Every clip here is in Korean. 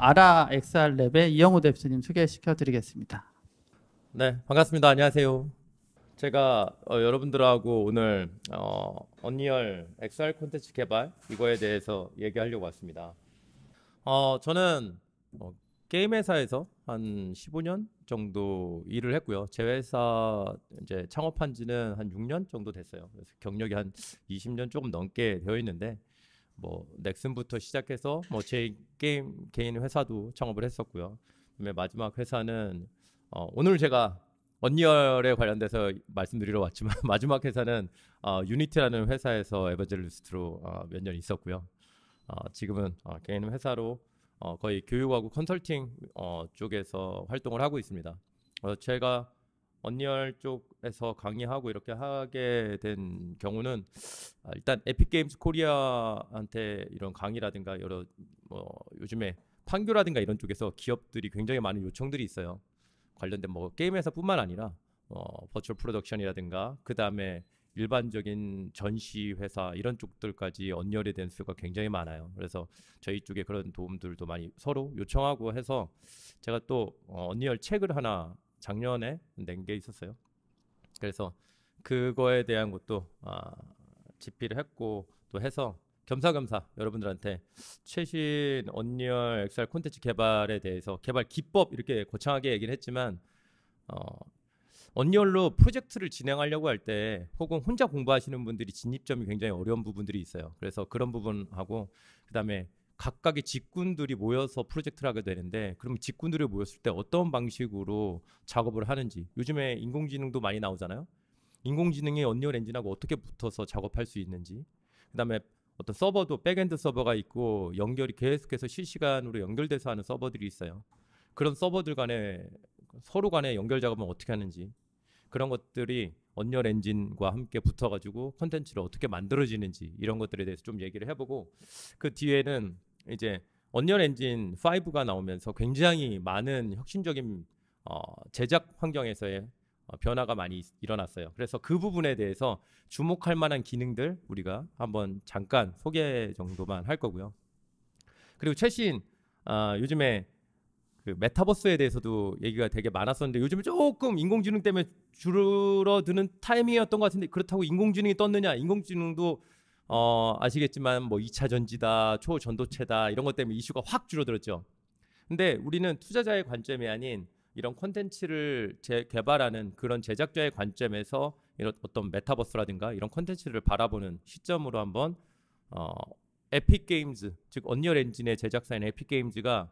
아라 XR랩의 이영호 대표님 소개시켜 드리겠습니다. 네, 반갑습니다. 안녕하세요. 제가 여러분들하고 오늘 언리얼 XR 콘텐츠 개발 이거에 대해서 얘기하려고 왔습니다. 저는 게임 회사에서 한 15년 정도 일을 했고요. 제 회사 이제 창업한 지는 한 6년 정도 됐어요. 그래서 경력이 한 20년 조금 넘게 되어 있는데 뭐 넥슨부터 시작해서 뭐 제 게임 개인 회사도 창업을 했었고요. 그다음에 마지막 회사는 오늘 제가 언리얼에 관련돼서 말씀드리러 왔지만 마지막 회사는 유니티라는 회사에서 에반젤리스트로 몇 년 있었고요. 지금은 개인 회사로 거의 교육하고 컨설팅 쪽에서 활동을 하고 있습니다. 제가 언리얼 쪽에서 강의하고 이렇게 하게 된 경우는 일단 에픽게임즈 코리아한테 이런 강의라든가 여러 요즘에 판교라든가 이런 쪽에서 기업들이 굉장히 많은 요청들이 있어요. 관련된 뭐 게임 회사뿐만 아니라 버추얼 프로덕션이라든가 그 다음에 일반적인 전시 회사 이런 쪽들까지 언리얼에 대한 수요가 굉장히 많아요. 그래서 저희 쪽에 그런 도움들도 많이 서로 요청하고 해서 제가 또 언리얼 책을 하나 작년에 낸 게 있었어요. 그래서 그거에 대한 것도 집필을 했고 또 해서 겸사겸사 여러분들한테 최신 언리얼 XR 콘텐츠 개발에 대해서 개발 기법 이렇게 거창하게 얘기를 했지만 언리얼로 프로젝트를 진행하려고 할 때 혹은 혼자 공부하시는 분들이 진입점이 굉장히 어려운 부분들이 있어요. 그래서 그런 부분하고 그다음에 각각의 직군들이 모여서 프로젝트를 하게 되는데 그럼 직군들이 모였을 때 어떤 방식으로 작업을 하는지 요즘에 인공지능도 많이 나오잖아요. 인공지능이 언리얼 엔진하고 어떻게 붙어서 작업할 수 있는지 그다음에 어떤 서버도 백엔드 서버가 있고 연결이 계속해서 실시간으로 연결돼서 하는 서버들이 있어요. 그런 서버들 간에 서로 간에 연결 작업은 어떻게 하는지 그런 것들이 언리얼 엔진과 함께 붙어가지고 콘텐츠를 어떻게 만들어지는지 이런 것들에 대해서 좀 얘기를 해보고 그 뒤에는 이제 언리얼 엔진 5가 나오면서 굉장히 많은 혁신적인 제작 환경에서의 변화가 많이 일어났어요. 그래서 그 부분에 대해서 주목할 만한 기능들 우리가 한번 잠깐 소개 정도만 할 거고요. 그리고 최신 요즘에 그 메타버스에 대해서도 얘기가 되게 많았었는데 요즘에 조금 인공지능 때문에 줄어드는 타이밍이었던 것 같은데 그렇다고 인공지능이 떴느냐? 인공지능도 아시겠지만 뭐 2차 전지다, 초전도체다 이런 것 때문에 이슈가 확 줄어들었죠. 근데 우리는 투자자의 관점이 아닌 이런 콘텐츠를 개발하는 그런 제작자의 관점에서 이런 어떤 메타버스라든가 이런 콘텐츠를 바라보는 시점으로 한번 에픽 게임즈 즉 언리얼 엔진의 제작사인 에픽 게임즈가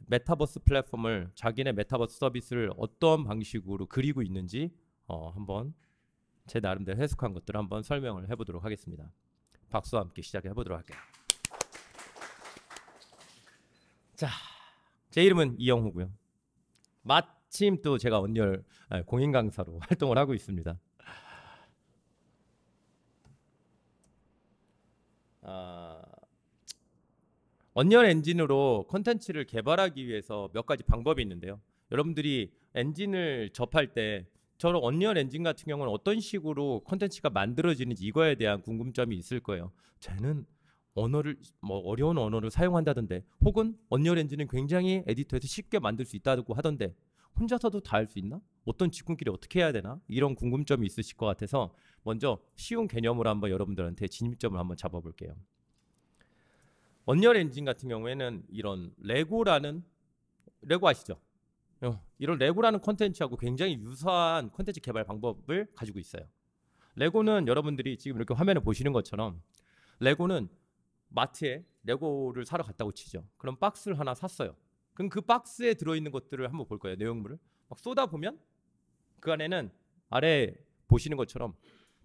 메타버스 플랫폼을 자기네 메타버스 서비스를 어떤 방식으로 그리고 있는지 한번 제 나름대로 해석한 것들을 한번 설명을 해보도록 하겠습니다. 박수와 함께 시작해 보도록 할게요. 자, 제 이름은 이영호고요. 마침 또 제가 언리얼 공인 강사로 활동을 하고 있습니다. 언리얼 엔진으로 콘텐츠를 개발하기 위해서 몇 가지 방법이 있는데요. 여러분들이 엔진을 접할 때 저런 언리얼 엔진 같은 경우는 어떤 식으로 콘텐츠가 만들어지는지 이거에 대한 궁금점이 있을 거예요. 쟤는 언어를 뭐 어려운 언어를 사용한다던데 혹은 언리얼 엔진은 굉장히 에디터에서 쉽게 만들 수 있다고 하던데 혼자서도 다 할 수 있나? 어떤 직군끼리 어떻게 해야 되나? 이런 궁금점이 있으실 것 같아서 먼저 쉬운 개념으로 한번 여러분들한테 진입점을 한번 잡아볼게요. 언리얼 엔진 같은 경우에는 이런 레고라는 레고 아시죠? 이런 레고라는 콘텐츠하고 굉장히 유사한 콘텐츠 개발 방법을 가지고 있어요. 레고는 여러분들이 지금 이렇게 화면을 보시는 것처럼 레고는 마트에 레고를 사러 갔다고 치죠. 그럼 박스를 하나 샀어요. 그럼 그 박스에 들어있는 것들을 한번 볼 거예요. 내용물을 막 쏟아보면 그 안에는 아래 보시는 것처럼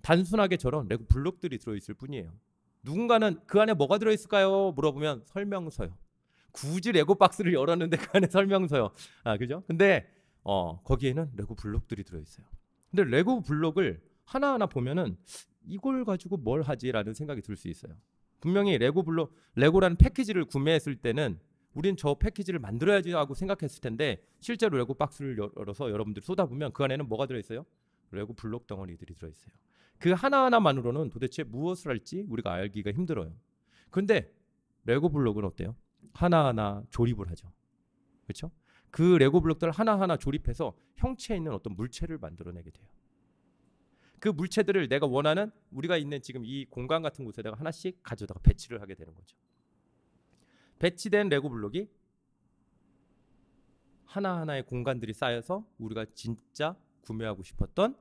단순하게 저런 레고 블록들이 들어있을 뿐이에요. 누군가는 그 안에 뭐가 들어있을까요? 물어보면 설명서요. 굳이 레고 박스를 열었는데 그 안에 설명서요. 그죠? 근데 거기에는 레고 블록들이 들어있어요. 근데 레고 블록을 하나하나 보면은 이걸 가지고 뭘 하지라는 생각이 들 수 있어요. 분명히 레고라는 패키지를 구매했을 때는 우린 저 패키지를 만들어야지 하고 생각했을 텐데 실제로 레고 박스를 열어서 여러분들이 쏟아보면 그 안에는 뭐가 들어있어요? 레고 블록 덩어리들이 들어있어요. 그 하나하나만으로는 도대체 무엇을 할지 우리가 알기가 힘들어요. 그런데 레고 블록은 어때요? 하나하나 조립을 하죠. 그렇죠? 그 레고 블록들을 하나하나 조립해서 형체에 있는 어떤 물체를 만들어내게 돼요. 그 물체들을 내가 원하는 우리가 있는 지금 이 공간 같은 곳에다가 하나씩 가져다가 배치를 하게 되는 거죠. 배치된 레고 블록이 하나하나의 공간들이 쌓여서 우리가 진짜 구매하고 싶었던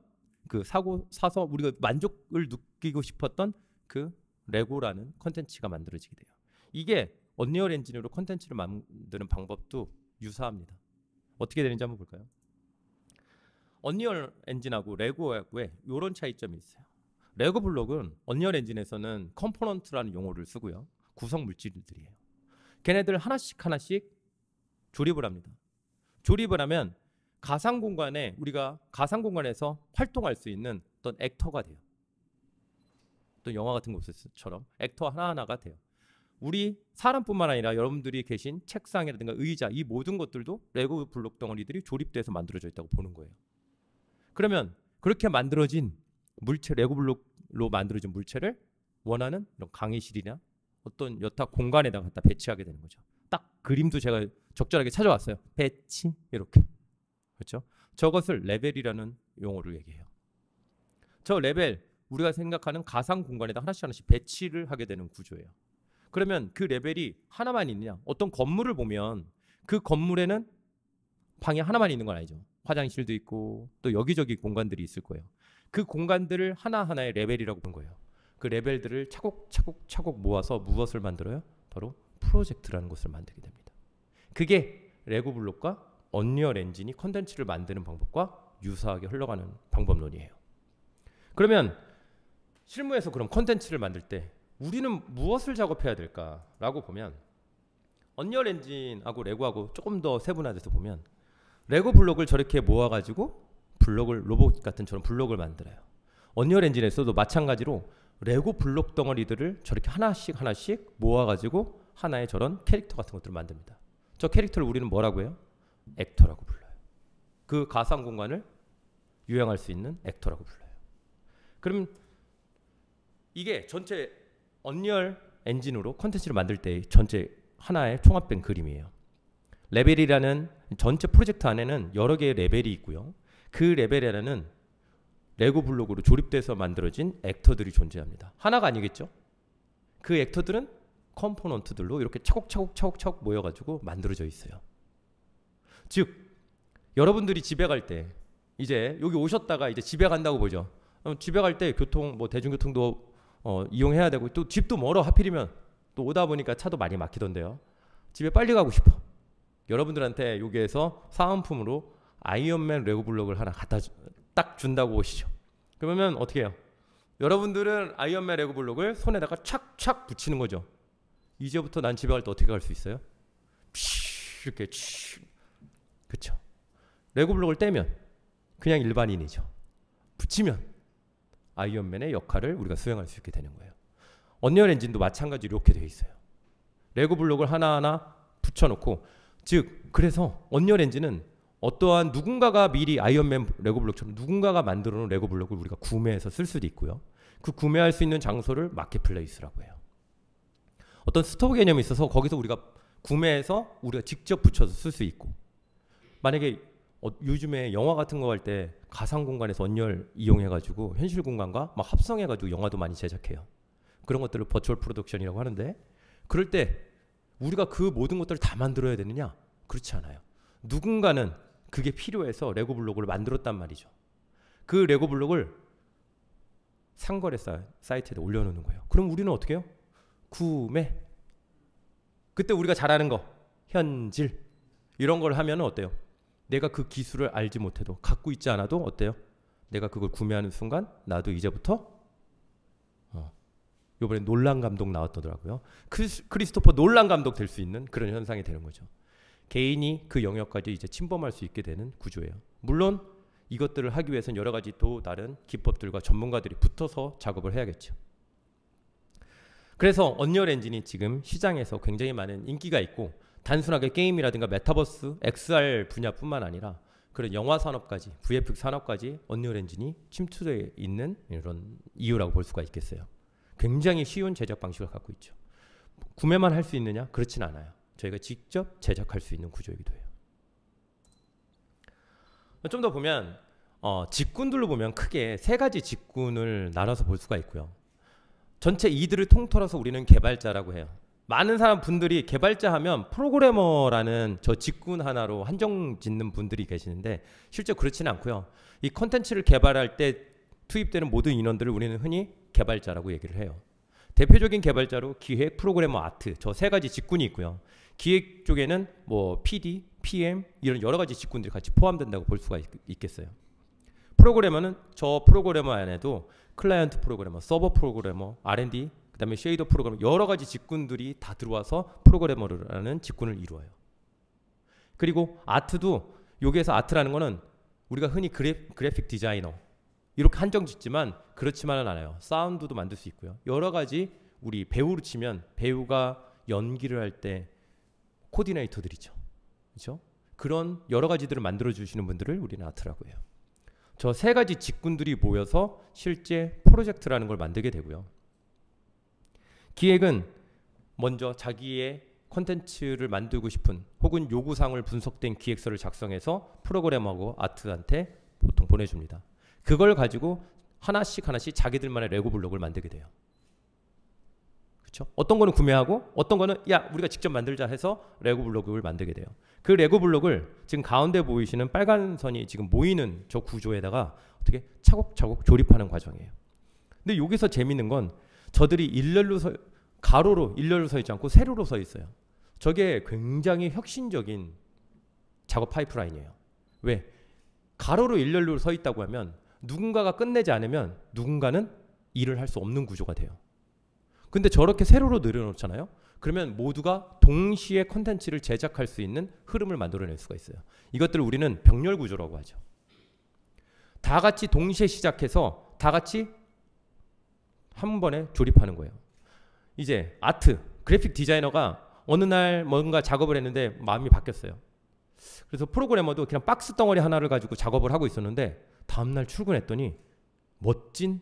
그 사서 우리가 만족을 느끼고 싶었던 그 레고라는 컨텐츠가 만들어지게 돼요. 이게 언리얼 엔진으로 컨텐츠를 만드는 방법도 유사합니다. 어떻게 되는지 한번 볼까요? 언리얼 엔진하고 레고하고의 이런 차이점이 있어요. 레고 블록은 언리얼 엔진에서는 컴포넌트라는 용어를 쓰고요. 구성 물질들이에요. 걔네들 하나씩 하나씩 조립을 합니다. 조립을 하면 가상 공간에 우리가 가상 공간에서 활동할 수 있는 어떤 액터가 돼요. 또 영화 같은 곳처럼 액터 하나하나가 돼요. 우리 사람뿐만 아니라 여러분들이 계신 책상이라든가 의자 이 모든 것들도 레고 블록 덩어리들이 조립돼서 만들어져 있다고 보는 거예요. 그러면 그렇게 만들어진 물체 레고 블록로 만들어진 물체를 원하는 이런 강의실이나 어떤 여타 공간에다가 갖다 배치하게 되는 거죠. 딱 그림도 제가 적절하게 찾아왔어요. 배치 이렇게. 그렇죠? 저것을 레벨이라는 용어를 얘기해요. 저 레벨 우리가 생각하는 가상 공간에다 하나씩 하나씩 배치를 하게 되는 구조예요. 그러면 그 레벨이 하나만 있느냐? 어떤 건물을 보면 그 건물에는 방이 하나만 있는 건 아니죠. 화장실도 있고 또 여기저기 공간들이 있을 거예요. 그 공간들을 하나하나의 레벨이라고 부르는 거예요. 그 레벨들을 차곡차곡 모아서 무엇을 만들어요? 바로 프로젝트라는 것을 만들게 됩니다. 그게 레고 블록과 언리얼 엔진이 컨텐츠를 만드는 방법과 유사하게 흘러가는 방법론이에요. 그러면 실무에서 그럼 컨텐츠를 만들 때 우리는 무엇을 작업해야 될까라고 보면 언리얼 엔진하고 레고하고 조금 더 세분화돼서 보면 레고 블록을 저렇게 모아가지고 블록을 로봇 같은 저런 블록을 만들어요. 언리얼 엔진에서도 마찬가지로 레고 블록 덩어리들을 저렇게 하나씩 하나씩 모아가지고 하나의 저런 캐릭터 같은 것들을 만듭니다. 저 캐릭터를 우리는 뭐라고 해요? 액터라고 불러요. 그 가상 공간을 유행할 수 있는 액터라고 불러요. 그럼 이게 전체 언리얼 엔진으로 컨텐츠를 만들 때 전체 하나의 총합된 그림이에요. 레벨이라는 전체 프로젝트 안에는 여러 개의 레벨이 있고요. 그 레벨에는 레고 블록으로 조립돼서 만들어진 액터들이 존재합니다. 하나가 아니겠죠? 그 액터들은 컴포넌트들로 이렇게 차곡차곡 모여가지고 만들어져 있어요. 즉 여러분들이 집에 갈 때 이제 여기 오셨다가 이제 집에 간다고 보죠. 집에 갈 때 교통 뭐 대중교통도 이용해야 되고 또 집도 멀어. 하필이면 또 오다 보니까 차도 많이 막히던데요. 집에 빨리 가고 싶어. 여러분들한테 여기에서 사은품으로 아이언맨 레고 블록을 하나 갖다 딱 준다고 보시죠. 그러면 어떻게 해요? 여러분들은 아이언맨 레고 블록을 손에다가 착착 붙이는 거죠. 이제부터 난 집에 갈 때 어떻게 갈 수 있어요? 이렇게 그쵸? 레고 블록을 떼면 그냥 일반인이죠. 붙이면 아이언맨의 역할을 우리가 수행할 수 있게 되는 거예요. 언리얼 엔진도 마찬가지로 이렇게 되어 있어요. 레고 블록을 하나하나 붙여놓고 즉 그래서 언리얼 엔진은 어떠한 누군가가 미리 아이언맨 레고 블록처럼 누군가가 만들어 놓은 레고 블록을 우리가 구매해서 쓸 수도 있고요. 그 구매할 수 있는 장소를 마켓플레이스라고 해요. 어떤 스토어 개념이 있어서 거기서 우리가 구매해서 우리가 직접 붙여서 쓸 수 있고 만약에 요즘에 영화 같은 거 할 때 가상 공간에서 언리얼 이용해가지고 현실 공간과 막 합성해가지고 영화도 많이 제작해요. 그런 것들을 버추얼 프로덕션이라고 하는데 그럴 때 우리가 그 모든 것들을 다 만들어야 되느냐? 그렇지 않아요. 누군가는 그게 필요해서 레고 블록을 만들었단 말이죠. 그 레고 블록을 상거래 사이트에 올려놓는 거예요. 그럼 우리는 어떻게 해요? 구매. 그때 우리가 잘하는 거 현질 이런 걸 하면 어때요? 내가 그 기술을 알지 못해도 갖고 있지 않아도 어때요? 내가 그걸 구매하는 순간 나도 이제부터 이번에 놀란 감독 나왔더라고요. 크리스토퍼 놀란 감독 될 수 있는 그런 현상이 되는 거죠. 개인이 그 영역까지 이제 침범할 수 있게 되는 구조예요. 물론 이것들을 하기 위해서는 여러 가지 또 다른 기법들과 전문가들이 붙어서 작업을 해야겠죠. 그래서 언리얼 엔진이 지금 시장에서 굉장히 많은 인기가 있고 단순하게 게임이라든가 메타버스, XR 분야뿐만 아니라 그런 영화 산업까지, VFX 산업까지 언리얼 엔진이 침투되어 있는 이런 이유라고 볼 수가 있겠어요. 굉장히 쉬운 제작 방식을 갖고 있죠. 구매만 할 수 있느냐? 그렇진 않아요. 저희가 직접 제작할 수 있는 구조이기도 해요. 좀 더 보면 직군들로 보면 크게 세 가지 직군을 나눠서 볼 수가 있고요. 전체 이들을 통틀어서 우리는 개발자라고 해요. 많은 사람 분들이 개발자 하면 프로그래머라는 저 직군 하나로 한정 짓는 분들이 계시는데 실제 그렇지는 않고요. 이 컨텐츠를 개발할 때 투입되는 모든 인원들을 우리는 흔히 개발자라고 얘기를 해요. 대표적인 개발자로 기획, 프로그래머, 아트 저 세 가지 직군이 있고요. 기획 쪽에는 뭐 PD, PM 이런 여러 가지 직군들이 같이 포함된다고 볼 수가 있겠어요. 프로그래머는 저 프로그래머 안에도 클라이언트 프로그래머, 서버 프로그래머, R&D, 그 다음에 쉐이더 프로그래머 여러 가지 직군들이 다 들어와서 프로그래머라는 직군을 이루어요. 그리고 아트도 여기에서 아트라는 거는 우리가 흔히 그래픽 디자이너 이렇게 한정 짓지만 그렇지만은 않아요. 사운드도 만들 수 있고요. 여러 가지 우리 배우로 치면 배우가 연기를 할 때 코디네이터들이죠. 그렇죠? 그런 여러 가지들을 만들어 주시는 분들을 우리는 아트라고 해요. 저 세 가지 직군들이 모여서 실제 프로젝트라는 걸 만들게 되고요. 기획은 먼저 자기의 콘텐츠를 만들고 싶은 혹은 요구사항을 분석된 기획서를 작성해서 프로그래머하고 아트한테 보통 보내줍니다. 그걸 가지고 하나씩 자기들만의 레고 블록을 만들게 돼요. 그렇죠? 어떤 거는 구매하고 어떤 거는 야 우리가 직접 만들자 해서 레고 블록을 만들게 돼요. 그 레고 블록을 지금 가운데 보이시는 빨간 선이 지금 모이는 저 구조에다가 어떻게 차곡차곡 조립하는 과정이에요. 근데 여기서 재밌는 건 저들이 가로로 일렬로 서 있지 않고 세로로 서 있어요. 저게 굉장히 혁신적인 작업 파이프라인이에요. 왜? 가로로 일렬로 서 있다고 하면 누군가가 끝내지 않으면 누군가는 일을 할 수 없는 구조가 돼요. 근데 저렇게 세로로 늘어놓잖아요. 그러면 모두가 동시에 콘텐츠를 제작할 수 있는 흐름을 만들어낼 수가 있어요. 이것들을 우리는 병렬 구조라고 하죠. 다 같이 동시에 시작해서 다 같이 한 번에 조립하는 거예요. 이제 아트, 그래픽 디자이너가 어느 날 뭔가 작업을 했는데 마음이 바뀌었어요. 그래서 프로그래머도 그냥 박스 덩어리 하나를 가지고 작업을 하고 있었는데 다음날 출근했더니 멋진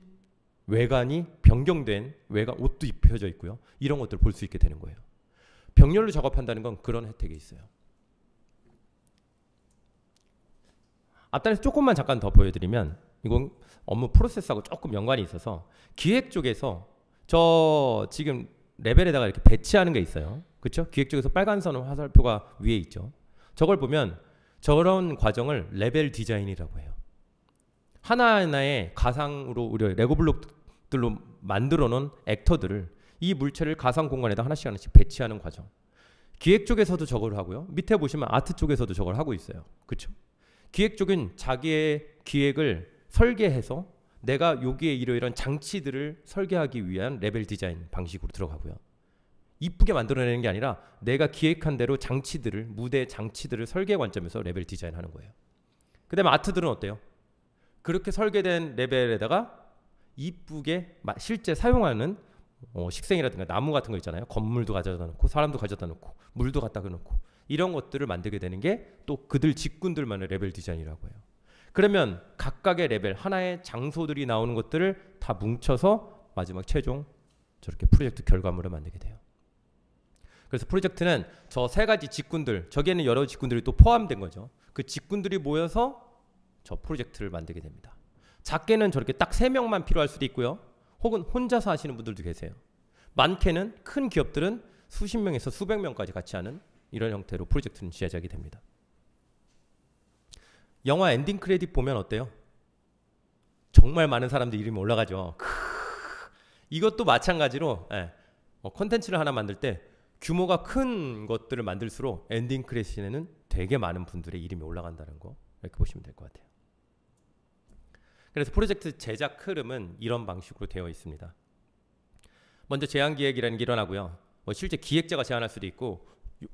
외관이 변경된 외관 옷도 입혀져 있고요. 이런 것들을 볼 수 있게 되는 거예요. 병렬로 작업한다는 건 그런 혜택이 있어요. 앞단에서 조금만 잠깐 더 보여드리면 이건 업무 프로세스하고 조금 연관이 있어서 기획 쪽에서 저 지금 레벨에다가 이렇게 배치하는 게 있어요. 그렇죠? 기획 쪽에서 빨간 선 화살표가 위에 있죠. 저걸 보면 저런 과정을 레벨 디자인이라고 해요. 하나하나의 가상으로 우리 레고 블록들로 만들어 놓은 액터들을 이 물체를 가상 공간에다 하나씩 배치하는 과정. 기획 쪽에서도 저걸 하고요. 밑에 보시면 아트 쪽에서도 저걸 하고 있어요. 그렇죠? 기획 쪽은 자기의 기획을 설계해서 내가 여기에 이런 장치들을 설계하기 위한 레벨 디자인 방식으로 들어가고요. 이쁘게 만들어내는 게 아니라 내가 기획한 대로 장치들을 무대 장치들을 설계 관점에서 레벨 디자인하는 거예요. 그 다음에 아트들은 어때요? 그렇게 설계된 레벨에다가 이쁘게 실제 사용하는 식생이라든가 나무 같은 거 있잖아요. 건물도 가져다 놓고 사람도 가져다 놓고 물도 갖다 놓고 이런 것들을 만들게 되는 게 또 그들 직군들만의 레벨 디자인이라고 해요. 그러면 각각의 레벨 하나의 장소들이 나오는 것들을 다 뭉쳐서 마지막 최종 저렇게 프로젝트 결과물을 만들게 돼요. 그래서 프로젝트는 저 세 가지 직군들, 저기에는 여러 직군들이 또 포함된 거죠. 그 직군들이 모여서 저 프로젝트를 만들게 됩니다. 작게는 저렇게 딱 3명만 필요할 수도 있고요. 혹은 혼자서 하시는 분들도 계세요. 많게는 큰 기업들은 수십 명에서 수백 명까지 같이 하는 이런 형태로 프로젝트는 제작이 됩니다. 영화 엔딩 크레딧 보면 어때요? 정말 많은 사람들 이름이 올라가죠. 이것도 마찬가지로 콘텐츠를 하나 만들 때 규모가 큰 것들을 만들수록 엔딩 크레딧에는 되게 많은 분들의 이름이 올라간다는 거 이렇게 보시면 될 것 같아요. 그래서 프로젝트 제작 흐름은 이런 방식으로 되어 있습니다. 먼저 제안기획이라는 게 일어나고요. 실제 기획자가 제안할 수도 있고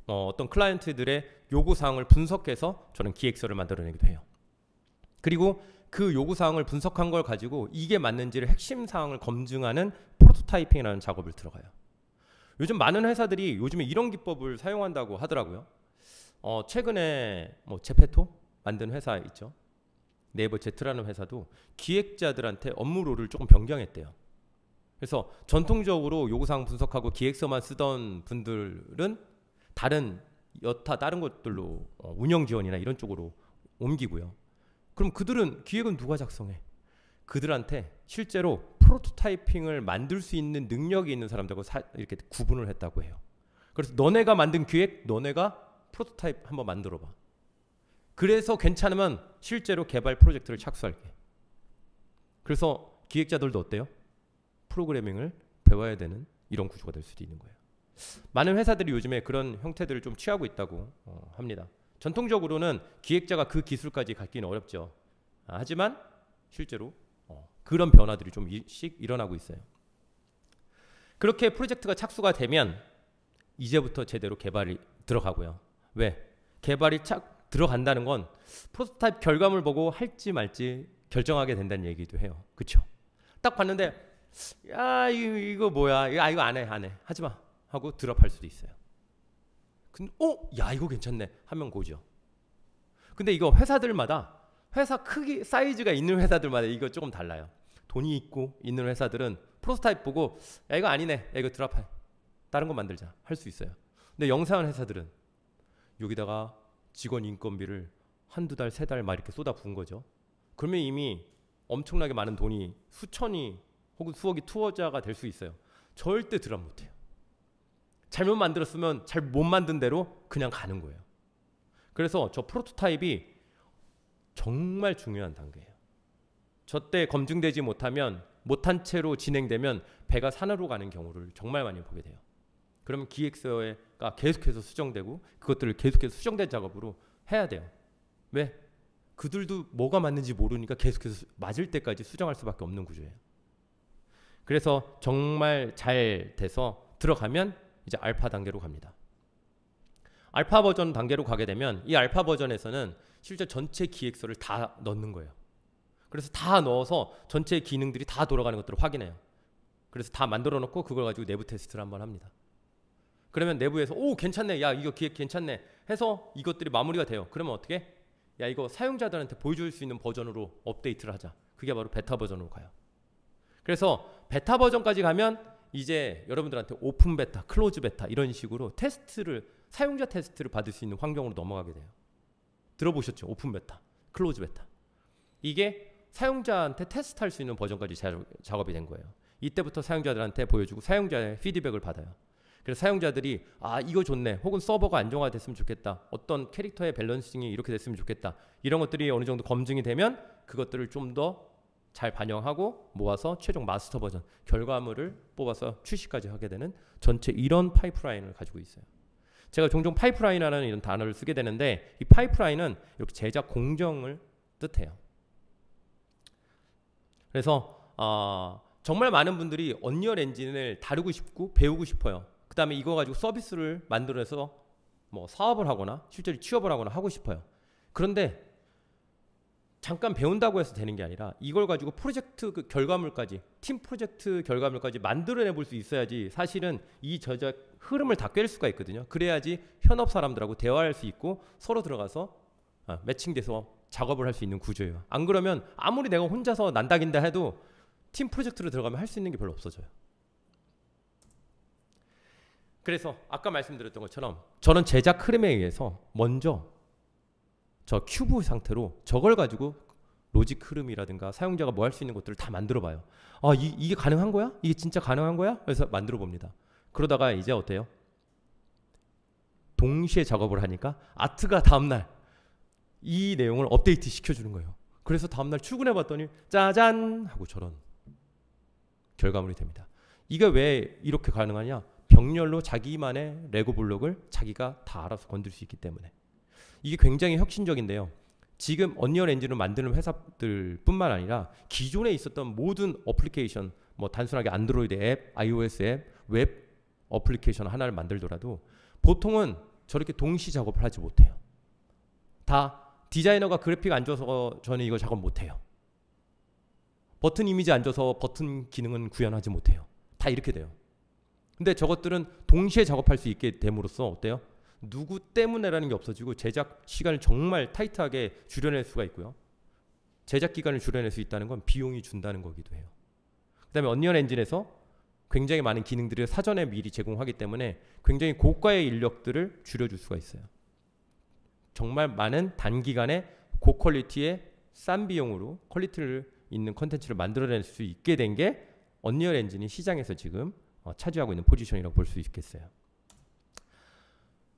어떤 클라이언트들의 요구사항을 분석해서 저는 기획서를 만들어내기도 해요. 그리고 그 요구사항을 분석한 걸 가지고 이게 맞는지를 핵심 사항을 검증하는 프로토타이핑이라는 작업을 들어가요. 요즘 많은 회사들이 요즘에 이런 기법을 사용한다고 하더라고요. 최근에 제페토 만든 회사 있죠. 네이버 제트라는 회사도 기획자들한테 업무 롤을 조금 변경했대요. 그래서 전통적으로 요구사항 분석하고 기획서만 쓰던 분들은 다른 여타 다른 것들로 운영 지원이나 이런 쪽으로 옮기고요. 그럼 그들은 기획은 누가 작성해? 그들한테 실제로 프로토타이핑을 만들 수 있는 능력이 있는 사람들하고 이렇게 구분을 했다고 해요. 그래서 너네가 만든 기획, 너네가 프로토타입 한번 만들어봐. 그래서 괜찮으면 실제로 개발 프로젝트를 착수할게. 그래서 기획자들도 어때요? 프로그래밍을 배워야 되는 이런 구조가 될 수도 있는 거예요. 많은 회사들이 요즘에 그런 형태들을 좀 취하고 있다고 합니다. 전통적으로는 기획자가 그 기술까지 갖기는 어렵죠. 하지만 실제로 그런 변화들이 좀씩 일어나고 있어요. 그렇게 프로젝트가 착수가 되면 이제부터 제대로 개발이 들어가고요. 왜? 개발이 착 들어간다는 건 프로토타입 결과물 보고 할지 말지 결정하게 된다는 얘기도 해요. 그쵸? 딱 봤는데 야 이거 뭐야? 이거 안 해. 하지마 하고 드롭할 수도 있어요. 근데 야 이거 괜찮네 하면 고죠. 근데 이거 회사들마다 회사 크기 사이즈가 있는 회사들마다 이거 조금 달라요. 돈이 있고 있는 회사들은 프로토타입 보고 야 이거 아니네. 야 이거 드롭해. 다른 거 만들자 할 수 있어요. 근데 영세한 회사들은 여기다가 직원 인건비를 한두 달, 세 달 막 이렇게 쏟아 부은 거죠. 그러면 이미 엄청나게 많은 돈이 수천이 혹은 수억이 투자가 될 수 있어요. 절대 드랍 못해요. 잘못 만들었으면 잘 못 만든 대로 그냥 가는 거예요. 그래서 저 프로토타입이 정말 중요한 단계예요. 저때 검증되지 못한 채로 진행되면 배가 산으로 가는 경우를 정말 많이 보게 돼요. 그러면 기획서가 계속해서 수정되고 그것들을 계속해서 수정된 작업으로 해야 돼요. 왜? 그들도 뭐가 맞는지 모르니까 계속해서 맞을 때까지 수정할 수밖에 없는 구조예요. 그래서 정말 잘 돼서 들어가면 이제 알파 단계로 갑니다. 알파 버전 단계로 가게 되면 이 알파 버전에서는 실제 전체 기획서를 다 넣는 거예요. 그래서 다 넣어서 전체 기능들이 다 돌아가는 것들을 확인해요. 그래서 다 만들어 놓고 그걸 가지고 내부 테스트를 한번 합니다. 그러면 내부에서 오 괜찮네, 야 이거 기획 괜찮네 해서 이것들이 마무리가 돼요. 그러면 어떻게? 야 이거 사용자들한테 보여줄 수 있는 버전으로 업데이트를 하자. 그게 바로 베타 버전으로 가요. 그래서 베타 버전까지 가면 이제 여러분들한테 오픈 베타, 클로즈 베타 이런 식으로 사용자 테스트를 받을 수 있는 환경으로 넘어가게 돼요. 들어보셨죠? 오픈 베타, 클로즈 베타. 이게 사용자한테 테스트할 수 있는 버전까지 작업이 된 거예요. 이때부터 사용자들한테 보여주고 사용자의 피드백을 받아요. 그래서 사용자들이 이거 좋네, 혹은 서버가 안정화됐으면 좋겠다, 어떤 캐릭터의 밸런싱이 이렇게 됐으면 좋겠다, 이런 것들이 어느 정도 검증이 되면 그것들을 좀 더 잘 반영하고 모아서 최종 마스터 버전 결과물을 뽑아서 출시까지 하게 되는 전체 이런 파이프라인을 가지고 있어요. 제가 종종 파이프라인이라는 이런 단어를 쓰게 되는데 이 파이프라인은 이렇게 제작 공정을 뜻해요. 그래서 정말 많은 분들이 언리얼 엔진을 다루고 싶고 배우고 싶어요. 그 다음에 이거 가지고 서비스를 만들어서 뭐 사업을 하거나 실제로 취업을 하거나 하고 싶어요. 그런데 잠깐 배운다고 해서 되는 게 아니라 이걸 가지고 프로젝트 결과물까지, 팀 프로젝트 결과물까지 만들어내 볼 수 있어야지 사실은 이 저작 흐름을 다 깰 수가 있거든요. 그래야지 현업 사람들하고 대화할 수 있고 서로 들어가서 매칭돼서 작업을 할 수 있는 구조예요. 안 그러면 아무리 내가 혼자서 난다긴다 해도 팀 프로젝트로 들어가면 할 수 있는 게 별로 없어져요. 그래서 아까 말씀드렸던 것처럼 저는 제작 흐름에 의해서 먼저 저 큐브 상태로 저걸 가지고 로직 흐름이라든가 사용자가 뭐 할 수 있는 것들을 다 만들어 봐요. 이게 가능한 거야? 이게 진짜 가능한 거야? 그래서 만들어 봅니다. 그러다가 이제 어때요? 동시에 작업을 하니까 아트가 다음날 이 내용을 업데이트 시켜주는 거예요. 그래서 다음날 출근해 봤더니 짜잔 하고 저런 결과물이 됩니다. 이게 왜 이렇게 가능하냐? 병렬로 자기만의 레고 블록을 자기가 다 알아서 건들 수 있기 때문에. 이게 굉장히 혁신적인데요. 지금 언리얼 엔진을 만드는 회사들 뿐만 아니라 기존에 있었던 모든 어플리케이션, 뭐 단순하게 안드로이드 앱, iOS 앱, 웹 어플리케이션 하나를 만들더라도 보통은 저렇게 동시 작업을 하지 못해요. 다 디자이너가 그래픽 안 줘서 저는 이거 작업 못해요. 버튼 이미지 안 줘서 버튼 기능은 구현하지 못해요. 다 이렇게 돼요. 근데 저것들은 동시에 작업할 수 있게 됨으로써 어때요? 누구 때문에라는 게 없어지고 제작 시간을 정말 타이트하게 줄여낼 수가 있고요. 제작 기간을 줄여낼 수 있다는 건 비용이 준다는 거기도 해요. 그 다음에 언리얼 엔진에서 굉장히 많은 기능들을 사전에 미리 제공하기 때문에 굉장히 고가의 인력들을 줄여줄 수가 있어요. 정말 많은 단기간에 고퀄리티의 싼 비용으로 퀄리티를 있는 컨텐츠를 만들어낼 수 있게 된 게 언리얼 엔진이 시장에서 지금 차지하고 있는 포지션이라고 볼 수 있겠어요.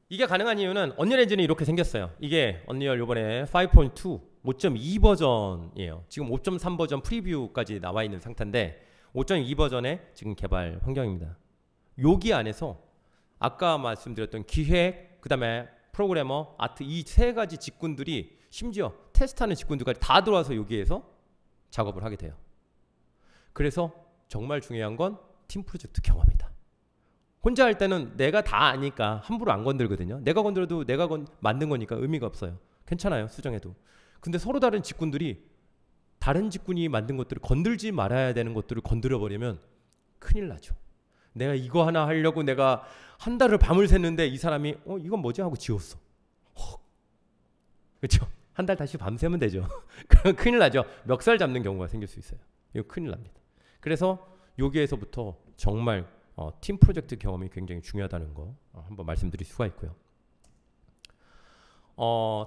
이게 가능한 이유는 언리얼 엔진이 이렇게 생겼어요. 이게 언리얼 요번에 5.2 5.2 버전이에요. 지금 5.3 버전 프리뷰까지 나와 있는 상태인데 5.2 버전의 지금 개발 환경입니다. 여기 안에서 아까 말씀드렸던 기획, 그 다음에 프로그래머, 아트 이 세 가지 직군들이 심지어 테스트하는 직군들까지 다 들어와서 여기에서 작업을 하게 돼요. 그래서 정말 중요한 건 팀 프로젝트 경험이다. 혼자 할 때는 내가 다 아니까 함부로 안 건들거든요. 내가 건드려도 내가 만든 거니까 의미가 없어요. 괜찮아요. 수정해도. 근데 서로 다른 직군들이 다른 직군이 만든 것들을 건들지 말아야 되는 것들을 건드려 버리면 큰일 나죠. 내가 이거 하나 하려고 내가 한 달을 밤을 샜는데 이 사람이 이건 뭐지? 하고 지웠어. 그렇죠? 한 달 다시 밤새면 되죠. 그럼 큰일 나죠. 멱살 잡는 경우가 생길 수 있어요. 이거 큰일 납니다. 그래서 여기에서부터 정말 팀 프로젝트 경험이 굉장히 중요하다는 거 한번 말씀드릴 수가 있고요.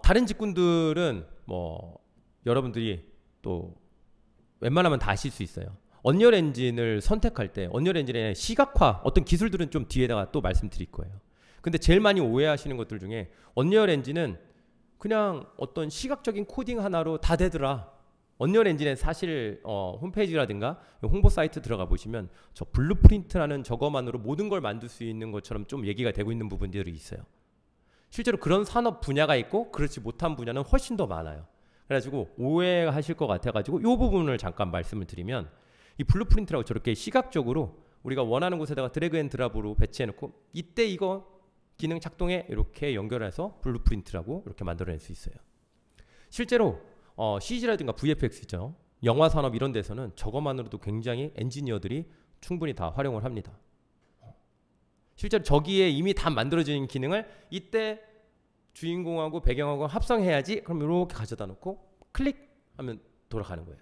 다른 직군들은 뭐 여러분들이 또 웬만하면 다 아실 수 있어요. 언리얼 엔진을 선택할 때 언리얼 엔진의 시각화 어떤 기술들은 좀 뒤에다가 또 말씀드릴 거예요. 근데 제일 많이 오해하시는 것들 중에 언리얼 엔진은 그냥 어떤 시각적인 코딩 하나로 다 되더라. 언리얼 엔진의 사실 홈페이지라든가 홍보 사이트 들어가 보시면 저 블루프린트라는 저거만으로 모든 걸 만들 수 있는 것처럼 좀 얘기가 되고 있는 부분들이 있어요. 실제로 그런 산업 분야가 있고 그렇지 못한 분야는 훨씬 더 많아요. 그래가지고 오해하실 것 같아가지고 이 부분을 잠깐 말씀을 드리면 이 블루프린트라고 저렇게 시각적으로 우리가 원하는 곳에다가 드래그 앤 드랍으로 배치해놓고 이때 이거 기능 작동에 이렇게 연결해서 블루프린트라고 이렇게 만들어낼 수 있어요. 실제로 CG라든가 VFX 있죠. 영화 산업 이런 데서는 저것만으로도 굉장히 엔지니어들이 충분히 다 활용을 합니다. 실제로 저기에 이미 다 만들어진 기능을 이때 주인공하고 배경하고 합성해야지 그럼 이렇게 가져다 놓고 클릭하면 돌아가는 거예요.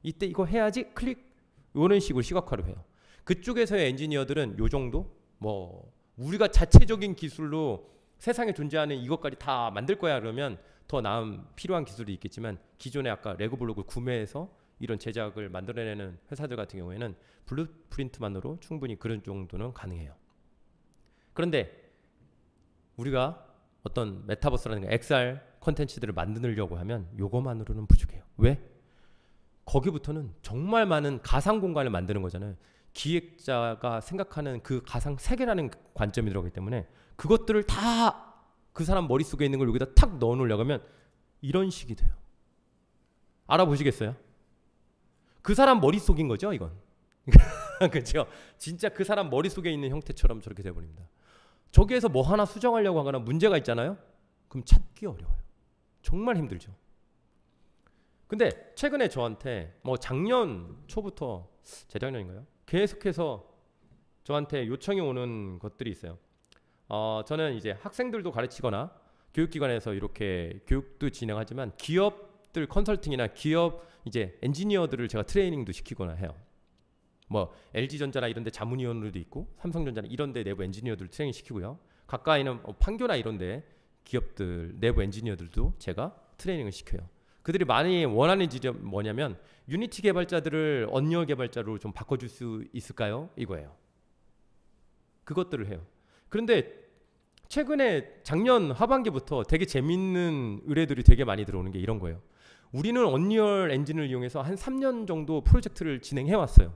이때 이거 해야지 클릭 이런 식으로 시각화를 해요. 그쪽에서의 엔지니어들은 요 정도 뭐 우리가 자체적인 기술로 세상에 존재하는 이것까지 다 만들 거야 그러면 더 나은 필요한 기술이 있겠지만 기존에 아까 레고 블록을 구매해서 이런 제작을 만들어내는 회사들 같은 경우에는 블루프린트만으로 충분히 그런 정도는 가능해요. 그런데 우리가 어떤 메타버스라든가 XR 콘텐츠들을 만들려고 하면 요거만으로는 부족해요. 왜? 거기부터는 정말 많은 가상 공간을 만드는 거잖아요. 기획자가 생각하는 그 가상 세계라는 관점이 들어가기 때문에 그것들을 다 그 사람 머릿속에 있는 걸 여기다 탁 넣어 놓으려고 하면 이런 식이 돼요. 알아보시겠어요? 그 사람 머릿속인 거죠, 이건. 그렇죠? 진짜 그 사람 머릿속에 있는 형태처럼 저렇게 돼버립니다. 저기에서 뭐 하나 수정하려고 하거나 문제가 있잖아요? 그럼 찾기 어려워요. 정말 힘들죠. 근데 최근에 저한테 뭐 작년 초부터 재작년인가요? 계속해서 저한테 요청이 오는 것들이 있어요. 저는 이제 학생들도 가르치거나 교육기관에서 이렇게 교육도 진행하지만 기업들 컨설팅이나 기업 이제 엔지니어들을 제가 트레이닝도 시키거나 해요. 뭐 LG전자나 이런 데 자문위원들도 있고 삼성전자나 이런 데 내부 엔지니어들 트레이닝 시키고요. 가까이는 판교나 이런 데 기업들 내부 엔지니어들도 제가 트레이닝을 시켜요. 그들이 많이 원하는 지점 뭐냐면 유니티 개발자들을 언리얼 개발자로 좀 바꿔줄 수 있을까요? 이거예요. 그것들을 해요. 그런데 최근에 작년 하반기부터 되게 재밌는 의뢰들이 되게 많이 들어오는 게 이런 거예요. 우리는 언리얼 엔진을 이용해서 한 3년 정도 프로젝트를 진행해 왔어요.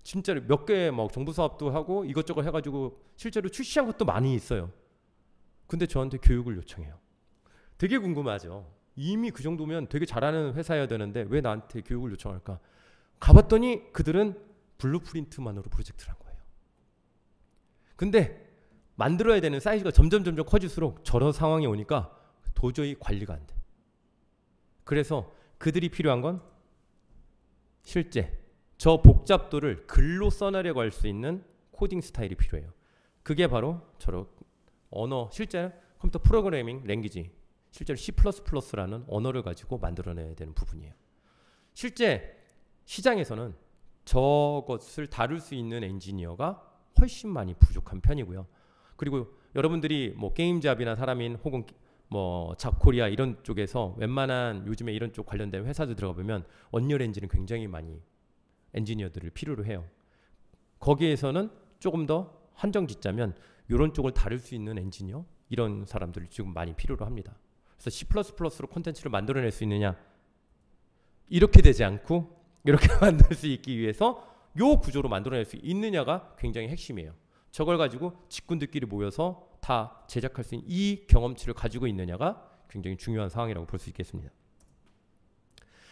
진짜로 몇 개 막 정부 사업도 하고 이것저것 해가지고 실제로 출시한 것도 많이 있어요. 근데 저한테 교육을 요청해요. 되게 궁금하죠. 이미 그 정도면 되게 잘하는 회사여야 되는데 왜 나한테 교육을 요청할까? 가봤더니 그들은 블루프린트만으로 프로젝트를 한 거예요. 근데 만들어야 되는 사이즈가 점점 커질수록 저런 상황이 오니까 도저히 관리가 안 돼. 그래서 그들이 필요한 건 실제 저 복잡도를 글로 써내려고 할 수 있는 코딩 스타일이 필요해요. 그게 바로 저런 언어, 실제 컴퓨터 프로그래밍 랭귀지, 실제로 C++라는 언어를 가지고 만들어내야 되는 부분이에요. 실제 시장에서는 저것을 다룰 수 있는 엔지니어가 훨씬 많이 부족한 편이고요. 그리고 여러분들이 뭐 게임잡이나 사람인 혹은 뭐 잡코리아 이런 쪽에서 웬만한 요즘에 이런 쪽 관련된 회사들 들어가 보면 언리얼 엔진은 굉장히 많이 엔지니어들을 필요로 해요. 거기에서는 조금 더 한정 짓자면 이런 쪽을 다룰 수 있는 엔지니어 이런 사람들을 지금 많이 필요로 합니다. 그래서 C++로 콘텐츠를 만들어낼 수 있느냐, 이렇게 되지 않고 이렇게 만들 수 있기 위해서 요 구조로 만들어낼 수 있느냐가 굉장히 핵심이에요. 저걸 가지고 직군들끼리 모여서 다 제작할 수 있는 이 경험치를 가지고 있느냐가 굉장히 중요한 상황이라고 볼 수 있겠습니다.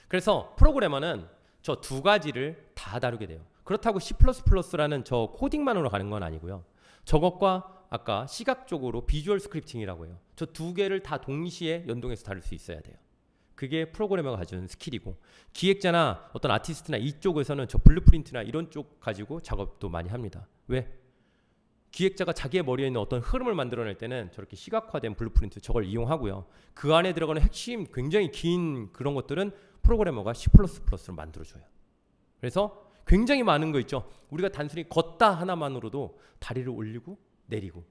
그래서 프로그래머는 저 두 가지를 다 다루게 돼요. 그렇다고 C++라는 저 코딩만으로 가는 건 아니고요. 저것과 아까 시각적으로 비주얼 스크립팅이라고 해요. 저 두 개를 다 동시에 연동해서 다룰 수 있어야 돼요. 그게 프로그래머가 가진 스킬이고, 기획자나 어떤 아티스트나 이쪽에서는 저 블루프린트나 이런 쪽 가지고 작업도 많이 합니다. 왜? 기획자가 자기의 머리에 있는 어떤 흐름을 만들어낼 때는 저렇게 시각화된 블루프린트 저걸 이용하고요. 그 안에 들어가는 핵심 굉장히 긴 그런 것들은 프로그래머가 C++로 만들어줘요. 그래서 굉장히 많은 거 있죠. 우리가 단순히 걷다 하나만으로도 다리를 올리고 내리고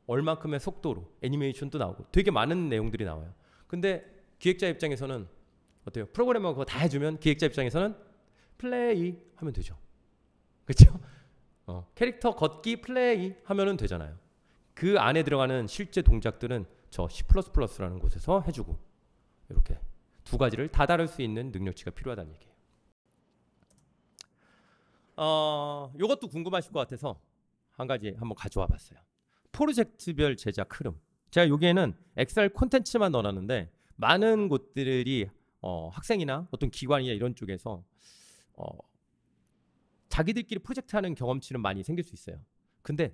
얼만큼의 속도로 애니메이션도 나오고 되게 많은 내용들이 나와요. 근데 기획자 입장에서는 어때요? 프로그래머가 그거 다 해주면 기획자 입장에서는 플레이 하면 되죠. 그렇죠? 캐릭터 걷기 플레이 하면은 되잖아요. 그 안에 들어가는 실제 동작들은 저 C++라는 곳에서 해주고, 이렇게 두 가지를 다 다룰 수 있는 능력치가 필요하다는 얘기예요. 이것도 궁금하실 것 같아서 한 가지 한번 가져와 봤어요. 프로젝트별 제작 흐름. 제가 여기에는 엑셀 콘텐츠만 넣어놨는데 많은 곳들이 학생이나 어떤 기관이나 이런 쪽에서 자기들끼리 프로젝트 하는 경험치는 많이 생길 수 있어요. 근데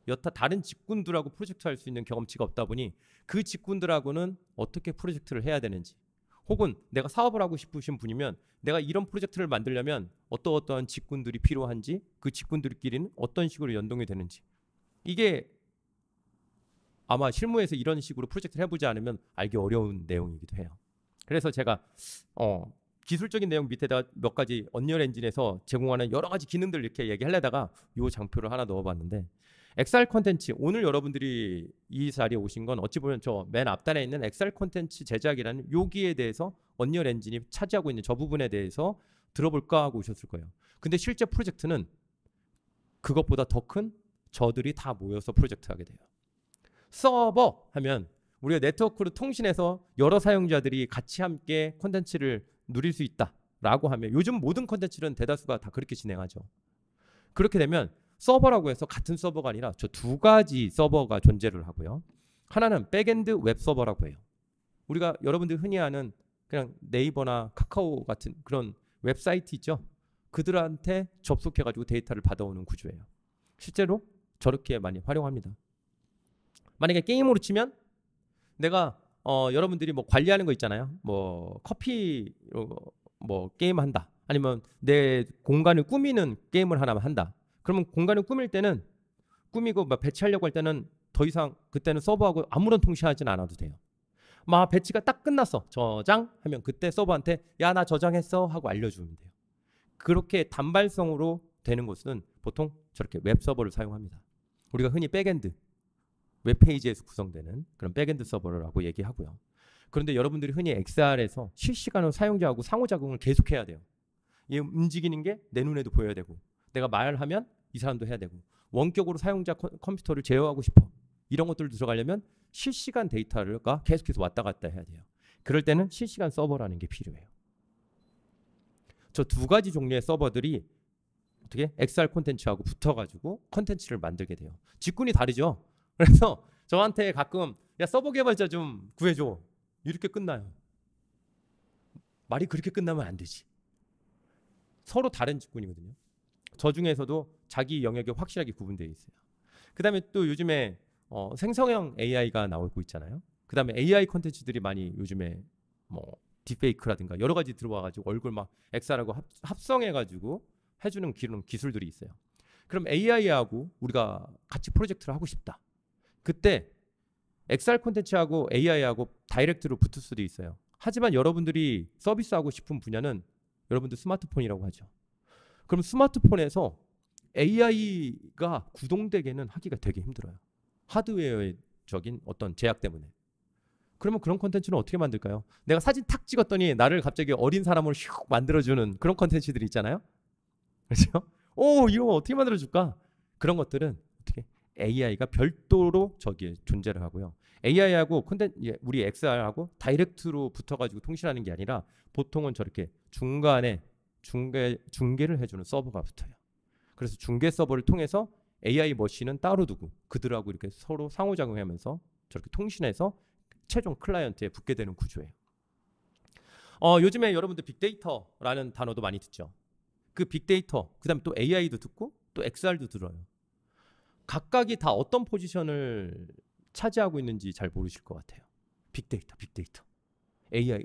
여타 다른 직군들하고 프로젝트 할 수 있는 경험치가 없다 보니 그 직군들하고는 어떻게 프로젝트를 해야 되는지, 혹은 내가 사업을 하고 싶으신 분이면 내가 이런 프로젝트를 만들려면 어떠한 직군들이 필요한지, 그 직군들끼리는 어떤 식으로 연동이 되는지, 이게 아마 실무에서 이런 식으로 프로젝트를 해보지 않으면 알기 어려운 내용이기도 해요. 그래서 제가 기술적인 내용 밑에다가 몇 가지 언리얼 엔진에서 제공하는 여러 가지 기능들 이렇게 얘기하려다가 이 장표를 하나 넣어봤는데, 엑셀 콘텐츠, 오늘 여러분들이 이 자리에 오신 건 어찌 보면 저 맨 앞단에 있는 엑셀 콘텐츠 제작이라는 여기에 대해서 언리얼 엔진이 차지하고 있는 저 부분에 대해서 들어볼까 하고 오셨을 거예요. 근데 실제 프로젝트는 그것보다 더 큰 저들이 다 모여서 프로젝트 하게 돼요. 서버 하면 우리가 네트워크로 통신해서 여러 사용자들이 같이 함께 콘텐츠를 누릴 수 있다라고 하면, 요즘 모든 콘텐츠는 대다수가 다 그렇게 진행하죠. 그렇게 되면 서버라고 해서 같은 서버가 아니라 저 두 가지 서버가 존재를 하고요. 하나는 백엔드 웹 서버라고 해요. 우리가 여러분들 흔히 아는 그냥 네이버나 카카오 같은 그런 웹사이트 있죠. 그들한테 접속해가지고 데이터를 받아오는 구조예요. 실제로 저렇게 많이 활용합니다. 만약에 게임으로 치면 내가 여러분들이 뭐 관리하는 거 있잖아요. 뭐 커피 뭐 게임 한다. 아니면 내 공간을 꾸미는 게임을 하나 한다. 그러면 공간을 꾸밀 때는 꾸미고 막 배치하려고 할 때는 더 이상 그때는 서버하고 아무런 통신하지는 않아도 돼요. 막 배치가 딱 끝났어. 저장 하면 그때 서버한테 야 나 저장했어 하고 알려주면 돼요. 그렇게 단발성으로 되는 곳은 보통 저렇게 웹 서버를 사용합니다. 우리가 흔히 백엔드 웹페이지에서 구성되는 그런 백엔드 서버라고 얘기하고요. 그런데 여러분들이 흔히 XR에서 실시간으로 사용자하고 상호작용을 계속해야 돼요. 얘 움직이는 게 내 눈에도 보여야 되고, 내가 말하면 이 사람도 해야 되고, 원격으로 사용자 컴퓨터를 제어하고 싶어. 이런 것들을 들어가려면 실시간 데이터가 계속해서 왔다 갔다 해야 돼요. 그럴 때는 실시간 서버라는 게 필요해요. 저 두 가지 종류의 서버들이 어떻게 XR 콘텐츠하고 붙어가지고 콘텐츠를 만들게 돼요. 직군이 다르죠. 그래서 저한테 가끔 야 서버 개발자 좀 구해줘 이렇게 끝나요. 말이 그렇게 끝나면 안 되지. 서로 다른 직군이거든요. 저 중에서도 자기 영역이 확실하게 구분되어 있어요. 그 다음에 또 요즘에 생성형 AI가 나오고 있잖아요. 그 다음에 AI 콘텐츠들이 많이 요즘에 뭐 딥페이크라든가 여러 가지 들어와가지고 얼굴 막 XR하고 합성해가지고 해주는 기술들이 있어요. 그럼 AI하고 우리가 같이 프로젝트를 하고 싶다. 그때 XR 콘텐츠하고 AI하고 다이렉트로 붙을 수도 있어요. 하지만 여러분들이 서비스하고 싶은 분야는 여러분들 스마트폰이라고 하죠. 그럼 스마트폰에서 AI가 구동되게는 하기가 되게 힘들어요. 하드웨어적인 어떤 제약 때문에. 그러면 그런 콘텐츠는 어떻게 만들까요? 내가 사진 탁 찍었더니 나를 갑자기 어린 사람으로 슉 만들어주는 그런 콘텐츠들이 있잖아요. 그렇죠? 이거 어떻게 만들어줄까? 그런 것들은 어떻게 AI가 별도로 저기에 존재를 하고요. AI하고 우리 XR하고 다이렉트로 붙어가지고 통신하는 게 아니라 보통은 저렇게 중간에 중계를 해주는 서버가 붙어요. 그래서 중계 서버를 통해서 AI 머신은 따로 두고 그들하고 이렇게 서로 상호작용하면서 저렇게 통신해서 최종 클라이언트에 붙게 되는 구조예요. 요즘에 여러분들 빅데이터라는 단어도 많이 듣죠. 그 빅데이터, 그 다음에 또 AI도 듣고 또 XR도 들어요. 각각이 다 어떤 포지션을 차지하고 있는지 잘 모르실 것 같아요. 빅데이터, AI,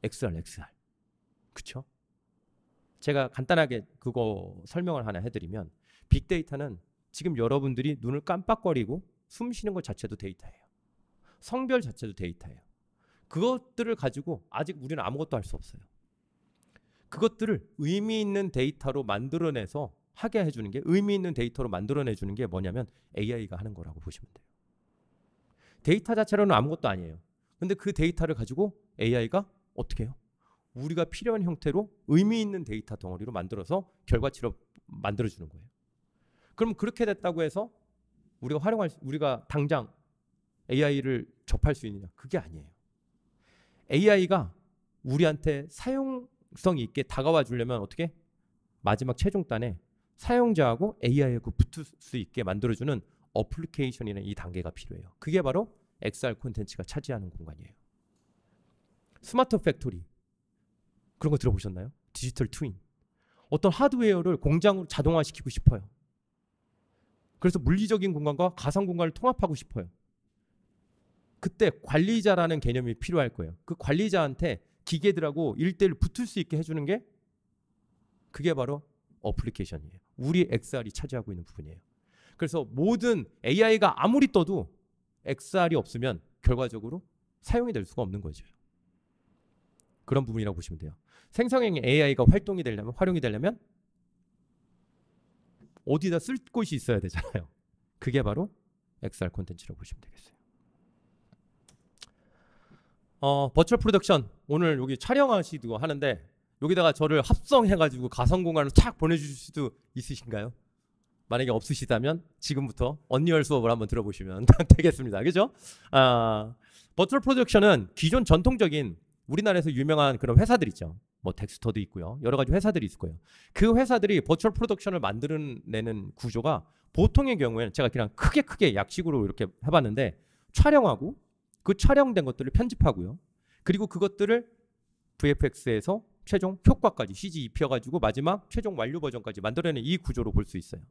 XR. 그쵸? 제가 간단하게 그거 설명을 하나 해드리면 빅데이터는 지금 여러분들이 눈을 깜빡거리고 숨 쉬는 것 자체도 데이터예요. 성별 자체도 데이터예요. 그것들을 가지고 아직 우리는 아무것도 할 수 없어요. 그것들을 의미 있는 데이터로 만들어내서 하게 해주는 게 의미 있는 데이터로 만들어내주는 게 뭐냐면 AI가 하는 거라고 보시면 돼요. 데이터 자체로는 아무것도 아니에요. 근데 그 데이터를 가지고 AI가 어떻게 해요? 우리가 필요한 형태로 의미 있는 데이터 덩어리로 만들어서 결과치로 만들어주는 거예요. 그럼 그렇게 됐다고 해서 우리가 당장 AI를 접할 수 있느냐? 그게 아니에요. AI가 우리한테 사용성 있게 다가와 주려면 어떻게? 마지막 최종단에 사용자하고 AI하고 붙을 수 있게 만들어주는 어플리케이션이라는 이 단계가 필요해요. 그게 바로 XR 콘텐츠가 차지하는 공간이에요. 스마트 팩토리 그런 거 들어보셨나요? 디지털 트윈. 어떤 하드웨어를 공장으로 자동화시키고 싶어요. 그래서 물리적인 공간과 가상 공간을 통합하고 싶어요. 그때 관리자라는 개념이 필요할 거예요. 그 관리자한테 기계들하고 1대1 붙을 수 있게 해주는 게 그게 바로 어플리케이션이에요. 우리 XR이 차지하고 있는 부분이에요. 그래서 모든 AI가 아무리 떠도 XR이 없으면 결과적으로 사용이 될 수가 없는 거죠. 그런 부분이라고 보시면 돼요. 생성형 AI가 활용이 되려면 어디다 쓸 곳이 있어야 되잖아요. 그게 바로 XR 콘텐츠라고 보시면 되겠어요. 버추얼 프로덕션 오늘 여기 촬영하시고 하는데 여기다가 저를 합성해가지고 가상공간으로 착 보내주실 수도 있으신가요? 만약에 없으시다면 지금부터 언리얼 수업을 한번 들어보시면 되겠습니다. 그죠? 버추얼 프로덕션은 기존 전통적인 우리나라에서 유명한 그런 회사들 있죠. 뭐 덱스터도 있고요. 여러 가지 회사들이 있을 거예요. 그 회사들이 버추얼 프로덕션을 만들어내는 구조가 보통의 경우에는 제가 그냥 크게 약식으로 이렇게 해봤는데 촬영하고 그 촬영된 것들을 편집하고요. 그리고 그것들을 VFX에서 최종 효과까지 CG 입혀가지고 마지막 최종 완료 버전까지 만들어내는 이 구조로 볼 수 있어요.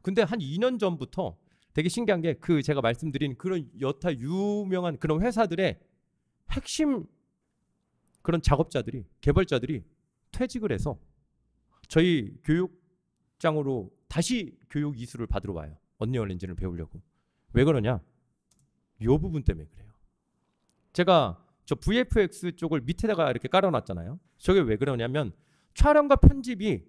근데 한 2년 전부터 되게 신기한 게 그 제가 말씀드린 그런 여타 유명한 그런 회사들의 핵심 그런 작업자들이 개발자들이 퇴직을 해서 저희 교육장으로 다시 교육 이수를 받으러 와요. 언리얼 엔진을 배우려고. 왜 그러냐? 이 부분 때문에 그래요. 제가 저 VFX 쪽을 밑에다가 이렇게 깔아놨잖아요. 저게 왜 그러냐면 촬영과 편집이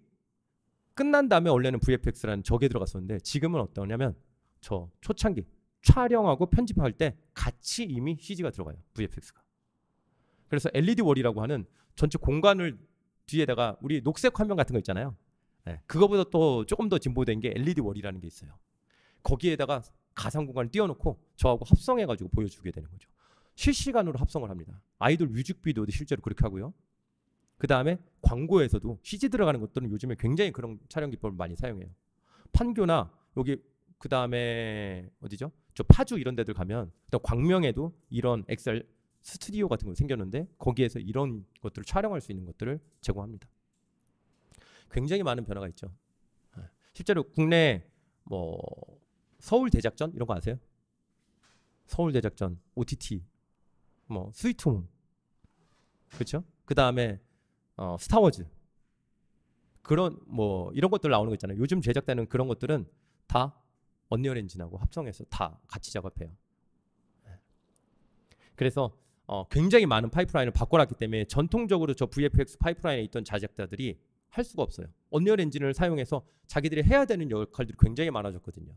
끝난 다음에 원래는 VFX라는 저게 들어갔었는데 지금은 어떠냐면 저 초창기 촬영하고 편집할 때 같이 이미 CG가 들어가요. VFX가. 그래서 LED 월이라고 하는 전체 공간을 뒤에다가 우리 녹색 화면 같은 거 있잖아요. 네, 그거보다 또 조금 더 진보된 게 LED 월이라는 게 있어요. 거기에다가 가상 공간을 띄워놓고 저하고 합성해가지고 보여주게 되는 거죠. 실시간으로 합성을 합니다. 아이돌 뮤직비디오도 실제로 그렇게 하고요. 그 다음에 광고에서도 CG 들어가는 것들은 요즘에 굉장히 그런 촬영 기법을 많이 사용해요. 판교나 여기 그 다음에 어디죠? 저 파주 이런 데들 가면 또 광명에도 이런 XR 스튜디오 같은 거 생겼는데 거기에서 이런 것들을 촬영할 수 있는 것들을 제공합니다. 굉장히 많은 변화가 있죠. 실제로 국내 뭐 서울 대작전 이런 거 아세요? 서울 대작전, OTT, 뭐 스위트홈, 그렇죠? 그 다음에 스타워즈 그런 뭐 이런 것들 나오는 거 있잖아요. 요즘 제작되는 그런 것들은 다 언리얼 엔진하고 합성해서 다 같이 작업해요. 그래서 굉장히 많은 파이프라인을 바꿔놨기 때문에 전통적으로 저 VFX 파이프라인에 있던 제작자들이 할 수가 없어요. 언리얼 엔진을 사용해서 자기들이 해야 되는 역할들이 굉장히 많아졌거든요.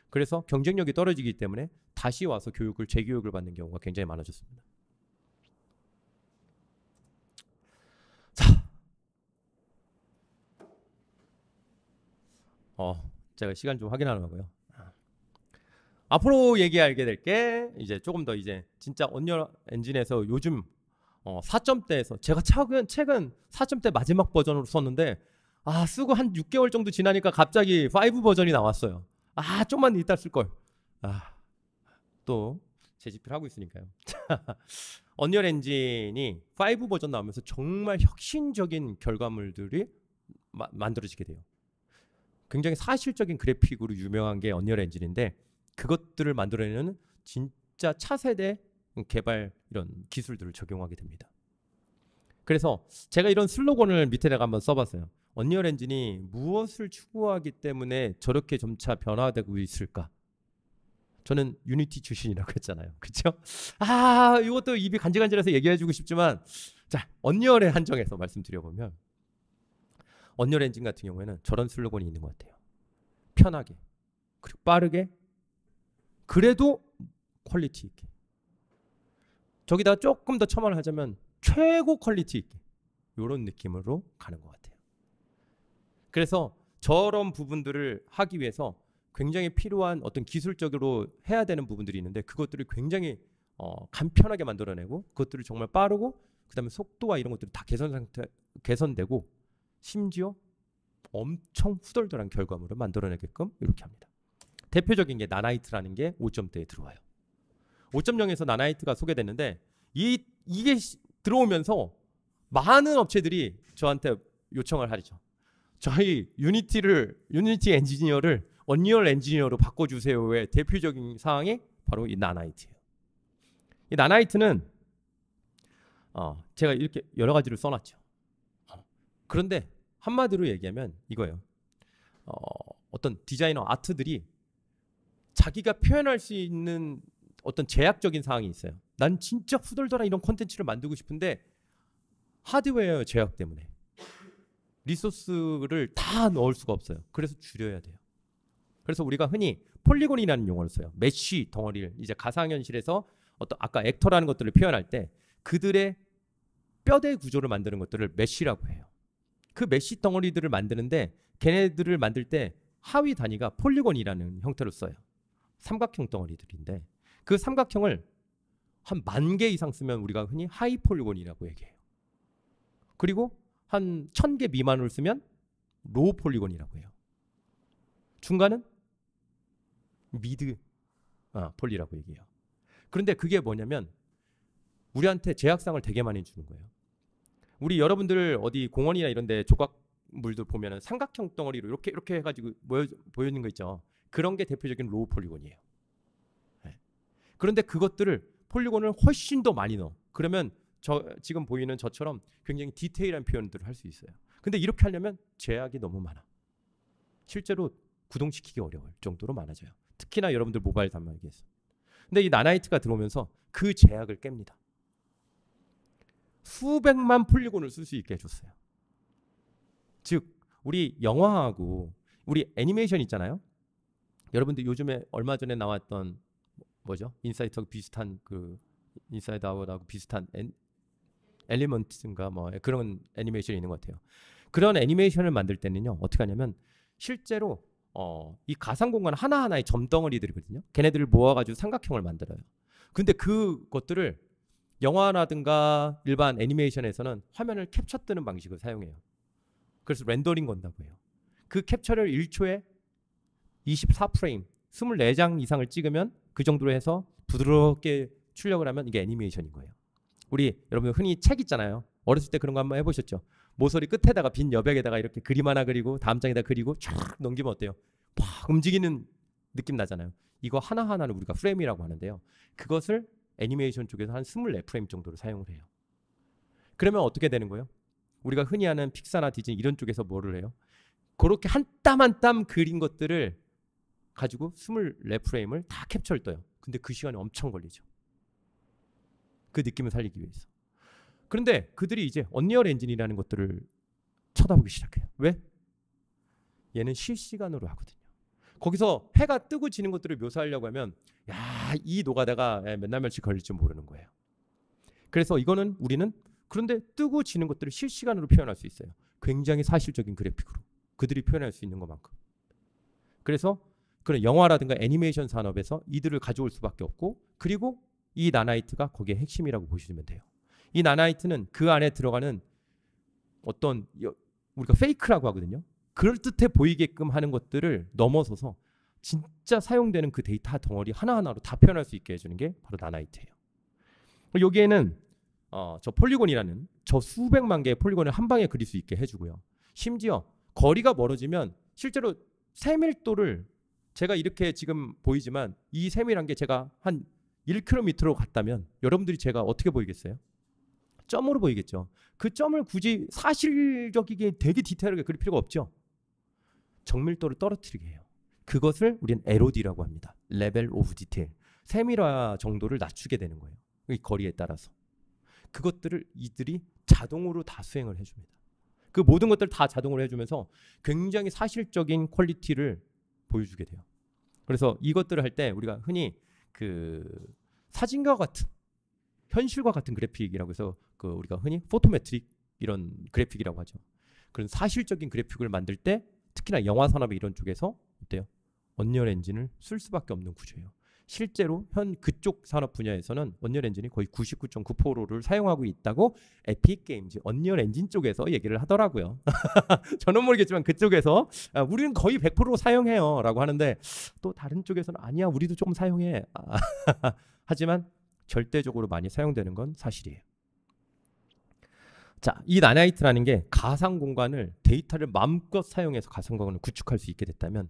그래서 경쟁력이 떨어지기 때문에 다시 와서 재교육을 받는 경우가 굉장히 많아졌습니다. 자, 제가 시간 좀 확인하려고요. 앞으로 얘기하게 될 게 이제 조금 더 이제 진짜 언리얼 엔진에서 요즘 4점대에서 제가 최근 4점대 마지막 버전으로 썼는데 쓰고 한 6개월 정도 지나니까 갑자기 5 버전이 나왔어요. 좀만 이따 쓸걸. 또 재집필 하고 있으니까요. 언리얼 엔진이 5 버전 나오면서 정말 혁신적인 결과물들이 만들어지게 돼요. 굉장히 사실적인 그래픽으로 유명한 게 언리얼 엔진인데 그것들을 만들어내는 진짜 차세대 개발 이런 기술들을 적용하게 됩니다. 그래서 제가 이런 슬로건을 밑에다가 한번 써봤어요. 언리얼 엔진이 무엇을 추구하기 때문에 저렇게 점차 변화되고 있을까? 저는 유니티 출신이라고 했잖아요. 그렇죠? 이것도 입이 간질간질해서 얘기해주고 싶지만 자, 언리얼에 한정해서 말씀드려보면 언리얼 엔진 같은 경우에는 저런 슬로건이 있는 것 같아요. 편하게 그리고 빠르게 그래도 퀄리티 있게. 저기다가 조금 더 첨언을 하자면 최고 퀄리티 있게 이런 느낌으로 가는 것 같아요. 그래서 저런 부분들을 하기 위해서 굉장히 필요한 어떤 기술적으로 해야 되는 부분들이 있는데 그것들을 굉장히 간편하게 만들어내고 그것들을 정말 빠르고 그 다음에 속도와 이런 것들이 다 개선되고 심지어 엄청 후덜덜한 결과물을 만들어내게끔 이렇게 합니다. 대표적인 게 나나이트라는 게 5점대에 들어와요. 5.0에서 나나이트가 소개됐는데 이게 들어오면서 많은 업체들이 저한테 요청을 하죠. 저희 유니티 엔지니어를 언리얼 엔지니어로 바꿔주세요의 대표적인 사항이 바로 이 나나이트예요. 이 나나이트는 제가 이렇게 여러 가지를 써놨죠. 그런데 한마디로 얘기하면 이거예요. 어떤 디자이너 아트들이 자기가 표현할 수 있는 어떤 제약적인 사항이 있어요. 난 진짜 후덜덜한 이런 콘텐츠를 만들고 싶은데 하드웨어 제약 때문에 리소스를 다 넣을 수가 없어요. 그래서 줄여야 돼요. 그래서 우리가 흔히 폴리곤이라는 용어를 써요. 메쉬 덩어리를 이제 가상현실에서 어떤 아까 액터라는 것들을 표현할 때 그들의 뼈대 구조를 만드는 것들을 메쉬라고 해요. 그 메쉬 덩어리들을 만드는데 걔네들을 만들 때 하위 단위가 폴리곤이라는 형태로 써요. 삼각형 덩어리들인데 그 삼각형을 한 10,000개 이상 쓰면 우리가 흔히 하이 폴리곤이라고 얘기해요. 그리고 한 1,000개 미만으로 쓰면 로우 폴리곤이라고 해요. 중간은 미드 폴리라고 얘기해요. 그런데 그게 뭐냐면 우리한테 제약상을 되게 많이 주는 거예요. 우리 여러분들 어디 공원이나 이런 데 조각물들 보면은 삼각형 덩어리로 이렇게 해가지고 보여있는 거 있죠. 그런 게 대표적인 로우 폴리곤이에요. 네. 그런데 그것들을 폴리곤을 훨씬 더 많이 넣어. 그러면 지금 보이는 저처럼 굉장히 디테일한 표현들을 할 수 있어요. 근데 이렇게 하려면 제약이 너무 많아. 실제로 구동시키기 어려울 정도로 많아져요. 특히나 여러분들 모바일 단말기에서. 근데 이 나나이트가 들어오면서 그 제약을 깹니다. 수백만 폴리곤을 쓸 수 있게 해줬어요. 즉 우리 영화하고 우리 애니메이션 있잖아요. 여러분들 요즘에 얼마 전에 나왔던 뭐죠? 인사이드 비슷한 그 인사이드 아웃하고 비슷한 엘리먼트인가 뭐 그런 애니메이션이 있는 것 같아요. 그런 애니메이션을 만들 때는요 어떻게 하냐면 실제로 이 가상 공간 하나하나의 점덩어리들이거든요. 걔네들을 모아가지고 삼각형을 만들어요. 근데 그것들을 영화라든가 일반 애니메이션에서는 화면을 캡처 뜨는 방식을 사용해요. 그래서 렌더링 건다고 해요. 그 캡처를 1초에 24프레임 24장 이상을 찍으면 그 정도로 해서 부드럽게 출력을 하면 이게 애니메이션인 거예요. 우리 여러분 흔히 책 있잖아요. 어렸을 때 그런 거 한번 해보셨죠? 모서리 끝에다가 빈 여백에다가 이렇게 그림 하나 그리고 다음 장에다 그리고 쫙 넘기면 어때요? 팍 움직이는 느낌 나잖아요. 이거 하나하나는 우리가 프레임이라고 하는데요. 그것을 애니메이션 쪽에서 한 24프레임 정도로 사용을 해요. 그러면 어떻게 되는 거예요? 우리가 흔히 하는 픽사나 디즈니 이런 쪽에서 뭐를 해요? 그렇게 한 땀 한 땀 그린 것들을 가지고 24프레임을 다 캡처를 떠요. 근데 그 시간이 엄청 걸리죠. 그 느낌을 살리기 위해서. 그런데 그들이 이제 언리얼 엔진이라는 것들을 쳐다보기 시작해요. 왜? 얘는 실시간으로 하거든요. 거기서 해가 뜨고 지는 것들을 묘사하려고 하면 야, 이 노가다가 몇 날 며칠 걸릴지 모르는 거예요. 그래서 이거는 우리는 그런데 뜨고 지는 것들을 실시간으로 표현할 수 있어요. 굉장히 사실적인 그래픽으로 그들이 표현할 수 있는 것만큼. 그래서 그런 영화라든가 애니메이션 산업에서 이들을 가져올 수밖에 없고, 그리고 이 나나이트가 거기에 핵심이라고 보시면 돼요. 이 나나이트는 그 안에 들어가는 어떤 우리가 페이크라고 하거든요. 그럴듯해 보이게끔 하는 것들을 넘어서서 진짜 사용되는 그 데이터 덩어리 하나하나로 다 표현할 수 있게 해주는 게 바로 나나이트예요. 여기에는 저 폴리곤이라는 저 수백만 개의 폴리곤을 한 방에 그릴 수 있게 해주고요. 심지어 거리가 멀어지면 실제로 세밀도를 제가 이렇게 지금 보이지만 이 세밀한 게 제가 한 1km로 갔다면 여러분들이 제가 어떻게 보이겠어요? 점으로 보이겠죠. 그 점을 굳이 사실적이게 되게 디테일하게 그릴 필요가 없죠. 정밀도를 떨어뜨리게 해요. 그것을 우리는 LOD라고 합니다. 레벨 오브 디테일. 세밀화 정도를 낮추게 되는 거예요. 이 거리에 따라서. 그것들을 이들이 자동으로 다 수행을 해줍니다. 그 모든 것들을 다 자동으로 해주면서 굉장히 사실적인 퀄리티를 보여주게 돼요. 그래서 이것들을 할 때 우리가 흔히 그 사진과 같은 현실과 같은 그래픽이라고 해서 그 우리가 흔히 포토메트릭 이런 그래픽이라고 하죠. 그런 사실적인 그래픽을 만들 때 특히나 영화 산업 이런 쪽에서 어때요? 언리얼 엔진을 쓸 수밖에 없는 구조예요. 실제로 현 그쪽 산업 분야에서는 언리얼 엔진이 거의 99.9%를 사용하고 있다고 에픽 게임즈 언리얼 엔진 쪽에서 얘기를 하더라고요. 저는 모르겠지만 그쪽에서 우리는 거의 100% 사용해요 라고 하는데, 또 다른 쪽에서는 아니야 우리도 조금 사용해. 하지만 절대적으로 많이 사용되는 건 사실이에요. 자, 이 나나이트라는 게 가상 공간을 데이터를 마음껏 사용해서 가상 공간을 구축할 수 있게 됐다면,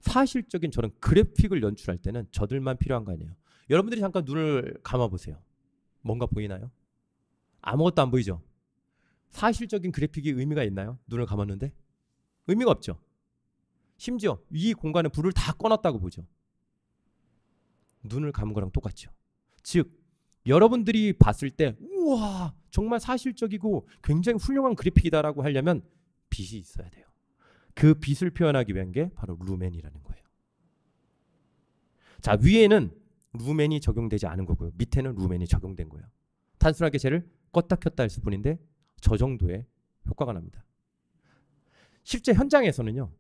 사실적인 저런 그래픽을 연출할 때는 저들만 필요한 거 아니에요. 여러분들이 잠깐 눈을 감아보세요. 뭔가 보이나요? 아무것도 안 보이죠? 사실적인 그래픽이 의미가 있나요? 눈을 감았는데? 의미가 없죠. 심지어 이 공간에 불을 다 꺼놨다고 보죠. 눈을 감은 거랑 똑같죠. 즉 여러분들이 봤을 때 우와 정말 사실적이고 굉장히 훌륭한 그래픽이다라고 하려면 빛이 있어야 돼요. 그 빛을 표현하기 위한 게 바로 루멘이라는 거예요. 자, 위에는 루멘이 적용되지 않은 거고요. 밑에는 루멘이 적용된 거예요. 단순하게 쟤를 껐다 켰다 했을 뿐인데 저 정도의 효과가 납니다. 실제 현장에서는요.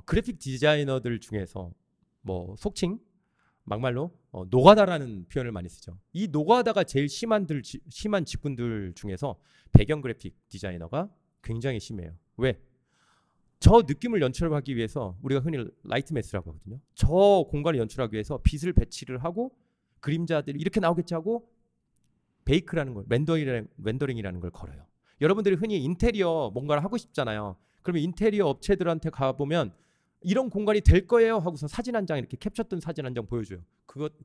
그래픽 디자이너들 중에서 뭐 속칭 막말로 노가다라는 표현을 많이 쓰죠. 이 노가다가 제일 심한 직군들 중에서 배경 그래픽 디자이너가 굉장히 심해요. 왜? 저 느낌을 연출하기 위해서 우리가 흔히 라이트 매스라고 하거든요. 저 공간을 연출하기 위해서 빛을 배치를 하고 그림자들이 이렇게 나오겠지 하고 베이크라는 걸, 렌더링이라는 걸 걸어요. 여러분들이 흔히 인테리어 뭔가를 하고 싶잖아요. 그러면 인테리어 업체들한테 가보면 이런 공간이 될 거예요 하고서 사진 한 장 이렇게 캡처된 사진 한 장 보여줘요.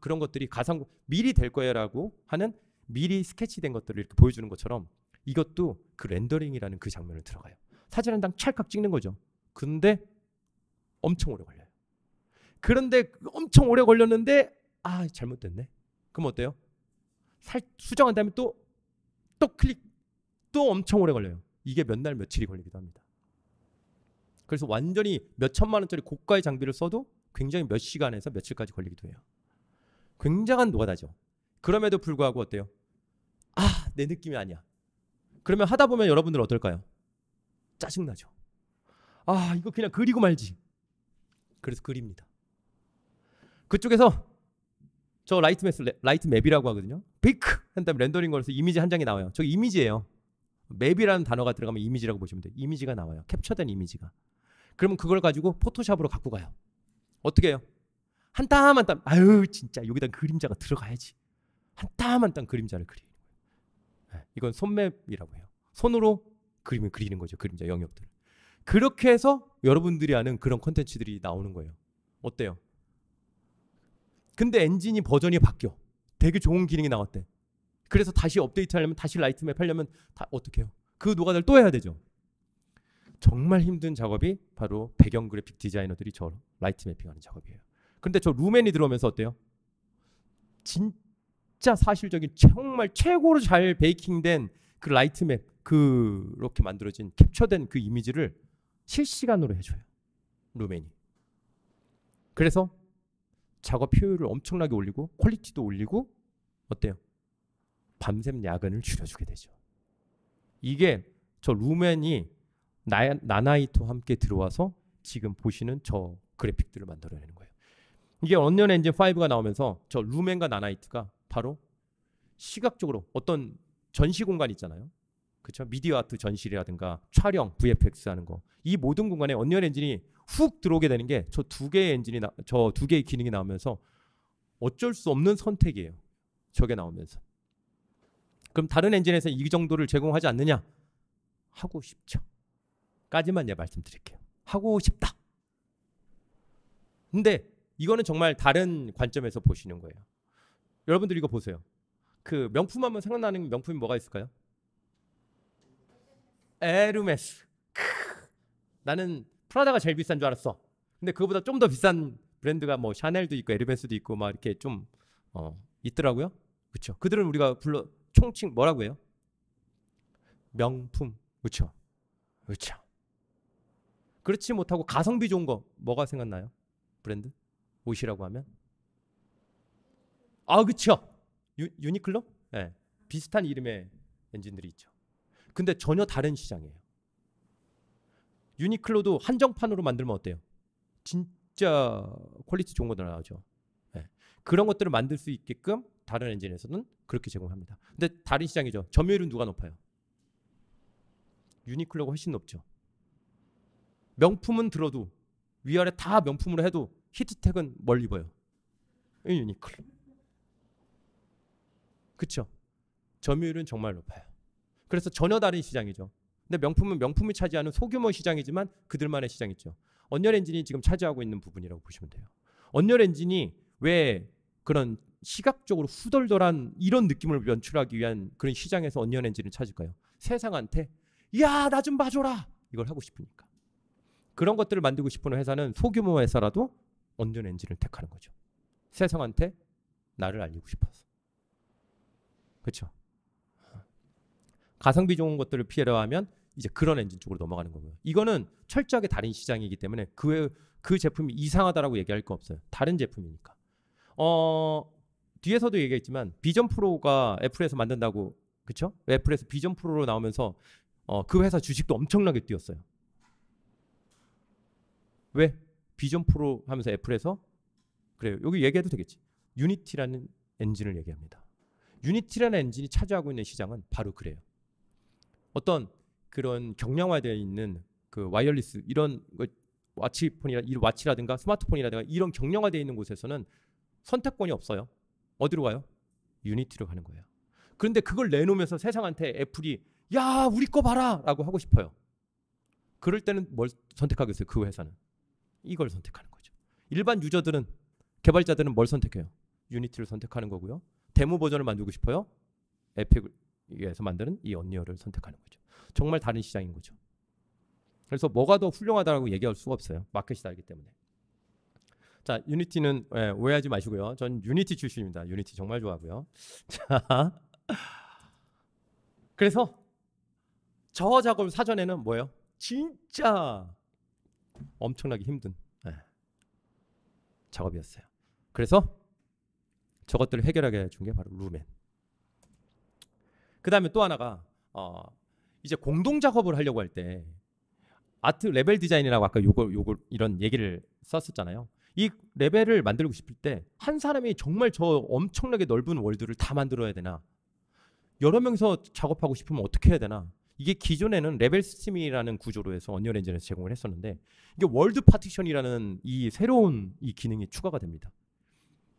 그런 것들이 가상 미리 될 거예요라고 하는 미리 스케치된 것들을 이렇게 보여주는 것처럼 이것도 그 렌더링이라는 그 장면을 들어가요. 사진 한 장 찰칵 찍는 거죠. 근데 엄청 오래 걸려요. 그런데 엄청 오래 걸렸는데 잘못됐네. 그럼 어때요? 수정한 다음에 또 클릭 또 엄청 오래 걸려요. 이게 몇 날 며칠이 걸리기도 합니다. 그래서 완전히 몇 천만 원짜리 고가의 장비를 써도 굉장히 몇 시간에서 며칠까지 걸리기도 해요. 굉장한 노가다죠. 그럼에도 불구하고 어때요? 내 느낌이 아니야. 그러면 하다 보면 여러분들은 어떨까요? 짜증나죠. 이거 그냥 그리고 말지. 그래서 그립니다. 그쪽에서 저 라이트 맵이라고 하거든요. 빅! 한 다음에 렌더링 걸어서 이미지 한 장이 나와요. 저기 이미지예요. 맵이라는 단어가 들어가면 이미지라고 보시면 돼요. 이미지가 나와요. 캡처된 이미지가. 그러면 그걸 가지고 포토샵으로 갖고 가요. 어떻게 해요? 한 땀 한 땀. 진짜 여기다 그림자가 들어가야지. 한 땀 한 땀 그림자를 그리는 거예요. 이건 손맵이라고 해요. 손으로 그림을 그리는 거죠. 그림자 영역들을. 그렇게 해서 여러분들이 아는 그런 콘텐츠들이 나오는 거예요. 어때요? 근데 엔진이 버전이 바뀌어. 되게 좋은 기능이 나왔대. 그래서 다시 업데이트하려면 다시 라이트맵 하려면 어떻게 해요? 그 노가다를 또 해야 되죠. 정말 힘든 작업이 바로 배경 그래픽 디자이너들이 저 라이트 매핑하는 작업이에요. 근데 저 루멘이 들어오면서 어때요? 진짜 사실적인 정말 최고로 잘 베이킹된 그 라이트 맵 그렇게 만들어진 캡처된 그 이미지를 실시간으로 해줘요. 루멘이. 그래서 작업 효율을 엄청나게 올리고 퀄리티도 올리고 어때요? 밤샘 야근을 줄여주게 되죠. 이게 저 루멘이 나나이트와 함께 들어와서 지금 보시는 저 그래픽들을 만들어내는 거예요. 이게 언리얼 엔진 5가 나오면서 저 루멘과 나나이트가 바로 시각적으로 어떤 전시 공간 있잖아요. 그렇죠? 미디어 아트 전시라든가 촬영, VFX 하는 거. 이 모든 공간에 언리얼 엔진이 훅 들어오게 되는 게 저 두 개의 엔진이 저 두 개의 기능이 나오면서 어쩔 수 없는 선택이에요. 저게 나오면서. 그럼 다른 엔진에서 이 정도를 제공하지 않느냐? 하고 싶죠. 까지만 말씀드릴게요. 하고 싶다. 근데 이거는 정말 다른 관점에서 보시는 거예요. 여러분들 이거 보세요. 그 명품하면 생각나는 명품이 뭐가 있을까요? 에르메스. 나는 프라다가 제일 비싼 줄 알았어. 근데 그거보다 좀 더 비싼 브랜드가 뭐 샤넬도 있고 에르메스도 있고 막 이렇게 좀 있더라고요. 그렇죠? 그들은 우리가 총칭 뭐라고 해요? 명품. 그렇죠? 그렇죠. 그렇지 못하고 가성비 좋은 거 뭐가 생각나요? 브랜드? 옷이라고 하면? 아, 그렇죠. 유니클로? 네. 비슷한 이름의 엔진들이 있죠. 근데 전혀 다른 시장이에요. 유니클로도 한정판으로 만들면 어때요? 진짜 퀄리티 좋은 것들 나오죠. 네. 그런 것들을 만들 수 있게끔 다른 엔진에서는 그렇게 제공합니다. 근데 다른 시장이죠. 점유율은 누가 높아요? 유니클로가 훨씬 높죠. 명품은 들어도 위아래 다 명품으로 해도 히트텍은 뭘 입어요? 유니클로. 그렇죠? 점유율은 정말 높아요. 그래서 전혀 다른 시장이죠. 근데 명품은 명품이 차지하는 소규모 시장이지만 그들만의 시장이 있죠. 언리얼 엔진이 지금 차지하고 있는 부분이라고 보시면 돼요. 언리얼 엔진이 왜 그런 시각적으로 후덜덜한 이런 느낌을 연출하기 위한 그런 시장에서 언리얼 엔진을 찾을까요? 세상한테 야, 나 좀 봐줘라 이걸 하고 싶으니까. 그런 것들을 만들고 싶은 회사는 소규모 회사라도 언리얼 엔진을 택하는 거죠. 세상한테 나를 알리고 싶어서. 그렇죠? 가성비 좋은 것들을 피하려 하면 이제 그런 엔진 쪽으로 넘어가는 거고요. 이거는 철저하게 다른 시장이기 때문에 그 제품이 이상하다라고 얘기할 거 없어요. 다른 제품이니까. 뒤에서도 얘기했지만 비전 프로가 애플에서 만든다고, 그렇죠? 애플에서 비전 프로로 나오면서 그 회사 주식도 엄청나게 뛰었어요. 왜? 비전 프로 하면서 애플에서 그래요. 여기 얘기해도 되겠지. 유니티라는 엔진을 얘기합니다. 유니티라는 엔진이 차지하고 있는 시장은 바로 그래요. 어떤 그런 경량화되어 있는 그 와이어리스 이런 와치라든가 스마트폰이라든가 이런 경량화되어 있는 곳에서는 선택권이 없어요. 어디로 가요? 유니티로 가는 거예요. 그런데 그걸 내놓으면서 세상한테 애플이 야, 우리 거 봐라 라고 하고 싶어요. 그럴 때는 뭘 선택하겠어요? 그 회사는 이걸 선택하는 거죠. 일반 유저들은, 개발자들은 뭘 선택해요? 유니티를 선택하는 거고요. 데모 버전을 만들고 싶어요? 에픽에서 만드는 이 언리얼을 선택하는 거죠. 정말 다른 시장인 거죠. 그래서 뭐가 더 훌륭하다고 얘기할 수가 없어요. 마켓이 다르기 때문에. 자, 유니티는 오해하지 마시고요. 전 유니티 출신입니다. 유니티 정말 좋아하고요. 자, 그래서 저 작업 사전에는 뭐예요? 진짜 엄청나게 힘든 작업이었어요. 그래서 저것들을 해결하게 해준 게 바로 루멘. 그 다음에 또 하나가 이제 공동 작업을 하려고 할 때 아트 레벨 디자인이라고 아까 요걸 이런 얘기를 썼었잖아요. 이 레벨을 만들고 싶을 때 한 사람이 정말 저 엄청나게 넓은 월드를 다 만들어야 되나? 여러 명이서 작업하고 싶으면 어떻게 해야 되나? 이게 기존에는 레벨 스팀이라는 구조로 해서 언리얼 엔진에서 제공을 했었는데 이게 월드 파티션이라는 이 새로운 이 기능이 추가가 됩니다.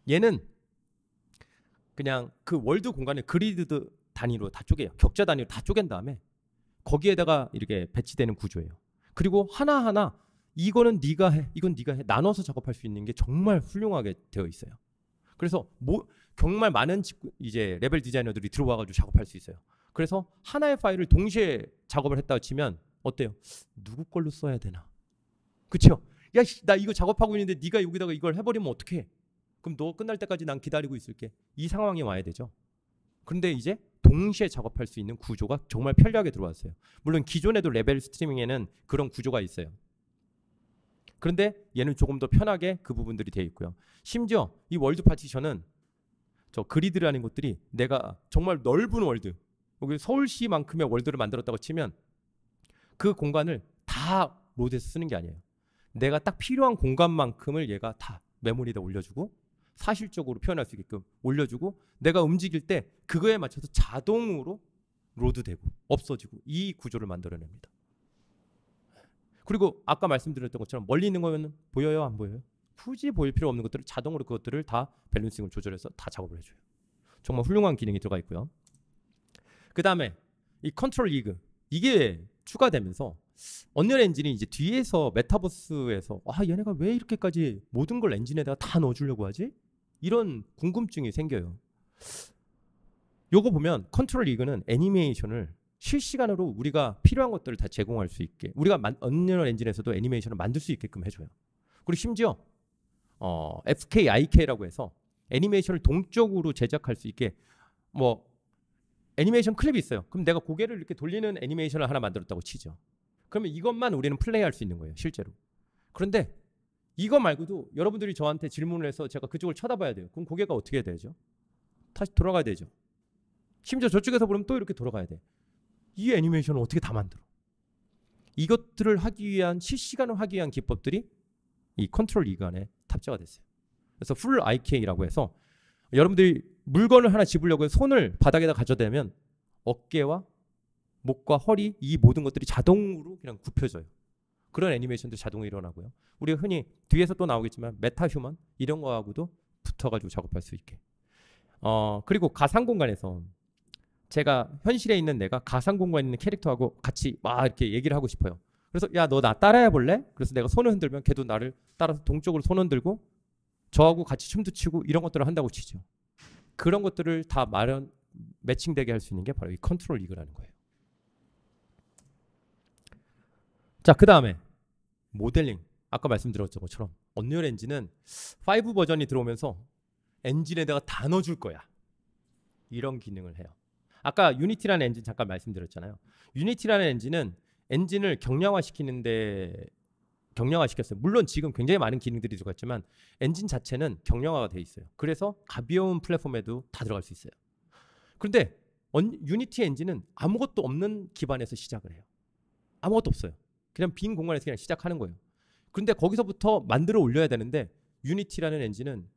얘는 그냥 그 월드 공간을 그리드 단위로 다 쪼개요. 격자 단위로 다 쪼갠 다음에 거기에다가 이렇게 배치되는 구조예요. 그리고 하나하나 이거는 네가 해, 이건 네가 해, 나눠서 작업할 수 있는 게 정말 훌륭하게 되어 있어요. 그래서 정말 많은 이제 레벨 디자이너들이 들어와가지고 작업할 수 있어요. 그래서 하나의 파일을 동시에 작업을 했다고 치면 어때요? 누구 걸로 써야 되나? 그렇죠? 야, 나 이거 작업하고 있는데 네가 여기다가 이걸 해버리면 어떡해? 그럼 너 끝날 때까지 난 기다리고 있을게. 이 상황이 와야 되죠. 그런데 이제 동시에 작업할 수 있는 구조가 정말 편리하게 들어왔어요. 물론 기존에도 레벨 스트리밍에는 그런 구조가 있어요. 그런데 얘는 조금 더 편하게 그 부분들이 되어 있고요. 심지어 이 월드 파티션은 저 그리드라는 것들이 내가 정말 넓은 월드, 여기 서울시만큼의 월드를 만들었다고 치면 그 공간을 다 로드에서 쓰는 게 아니에요. 내가 딱 필요한 공간만큼을 얘가 다 메모리에다 올려주고 사실적으로 표현할 수 있게끔 올려주고 내가 움직일 때 그거에 맞춰서 자동으로 로드되고 없어지고 이 구조를 만들어냅니다. 그리고 아까 말씀드렸던 것처럼 멀리 있는 거면 보여요, 안 보여요? 굳이 보일 필요 없는 것들을 자동으로 그것들을 다 밸런싱을 조절해서 다 작업을 해줘요. 정말 훌륭한 기능이 들어가 있고요. 그 다음에 이 컨트롤 리그, 이게 추가되면서 언리얼 엔진이 이제 뒤에서 메타버스에서 얘네가 왜 이렇게까지 모든 걸 엔진에다가 다 넣어주려고 하지? 이런 궁금증이 생겨요. 요거 보면 컨트롤 리그는 애니메이션을 실시간으로 우리가 필요한 것들을 다 제공할 수 있게, 우리가 언리얼 엔진에서도 애니메이션을 만들 수 있게끔 해줘요. 그리고 심지어 FKIK라고 해서 애니메이션을 동적으로 제작할 수 있게 뭐 애니메이션 클립이 있어요. 그럼 내가 고개를 이렇게 돌리는 애니메이션을 하나 만들었다고 치죠. 그러면 이것만 우리는 플레이할 수 있는 거예요, 실제로. 그런데 이거 말고도 여러분들이 저한테 질문을 해서 제가 그쪽을 쳐다봐야 돼요. 그럼 고개가 어떻게 해야 되죠? 다시 돌아가야 되죠. 심지어 저쪽에서 보면 또 이렇게 돌아가야 돼. 이 애니메이션을 어떻게 다 만들어? 이것들을 하기 위한, 실시간으로 하기 위한 기법들이 이 컨트롤 리그 안에 탑재가 됐어요. 그래서 풀 IK라고 해서 여러분들이 물건을 하나 집으려고 해서 손을 바닥에다 가져대면 어깨와 목과 허리, 이 모든 것들이 자동으로 그냥 굽혀져요. 그런 애니메이션도 자동으로 일어나고요. 우리가 흔히 뒤에서 또 나오겠지만 메타휴먼 이런 거하고도 붙어가지고 작업할 수 있게. 그리고 가상 공간에서 제가 현실에 있는 내가 가상 공간에 있는 캐릭터하고 같이 막 이렇게 얘기를 하고 싶어요. 그래서 야, 너 나 따라해 볼래? 그래서 내가 손을 흔들면 걔도 나를 따라서 동쪽으로 손 흔들고 저하고 같이 춤도 추고 이런 것들을 한다고 치죠. 그런 것들을 다 매칭되게 할 수 있는 게 바로 이 컨트롤 리그라는 거예요. 자, 그 다음에 모델링. 아까 말씀드렸던 것처럼 언리얼 엔진은 5 버전이 들어오면서 엔진에다가 다 넣어줄 거야. 이런 기능을 해요. 아까 유니티라는 엔진 잠깐 말씀드렸잖아요. 유니티라는 엔진은 엔진을 경량화시키는데 경량화시켰어요. 물론 지금 굉장히 많은 기능들이 들어갔지만 엔진 자체는 경량화가 돼 있어요. 그래서 가벼운 플랫폼에도 다 들어갈 수 있어요. 그런데 유니티 엔진은 아무것도 없는 기반에서 시작을 해요. 아무것도 없어요. 그냥 빈 공간에서 그냥 시작하는 거예요. 그런데 거기서부터 만들어 올려야 되는데 유니티라는 엔진은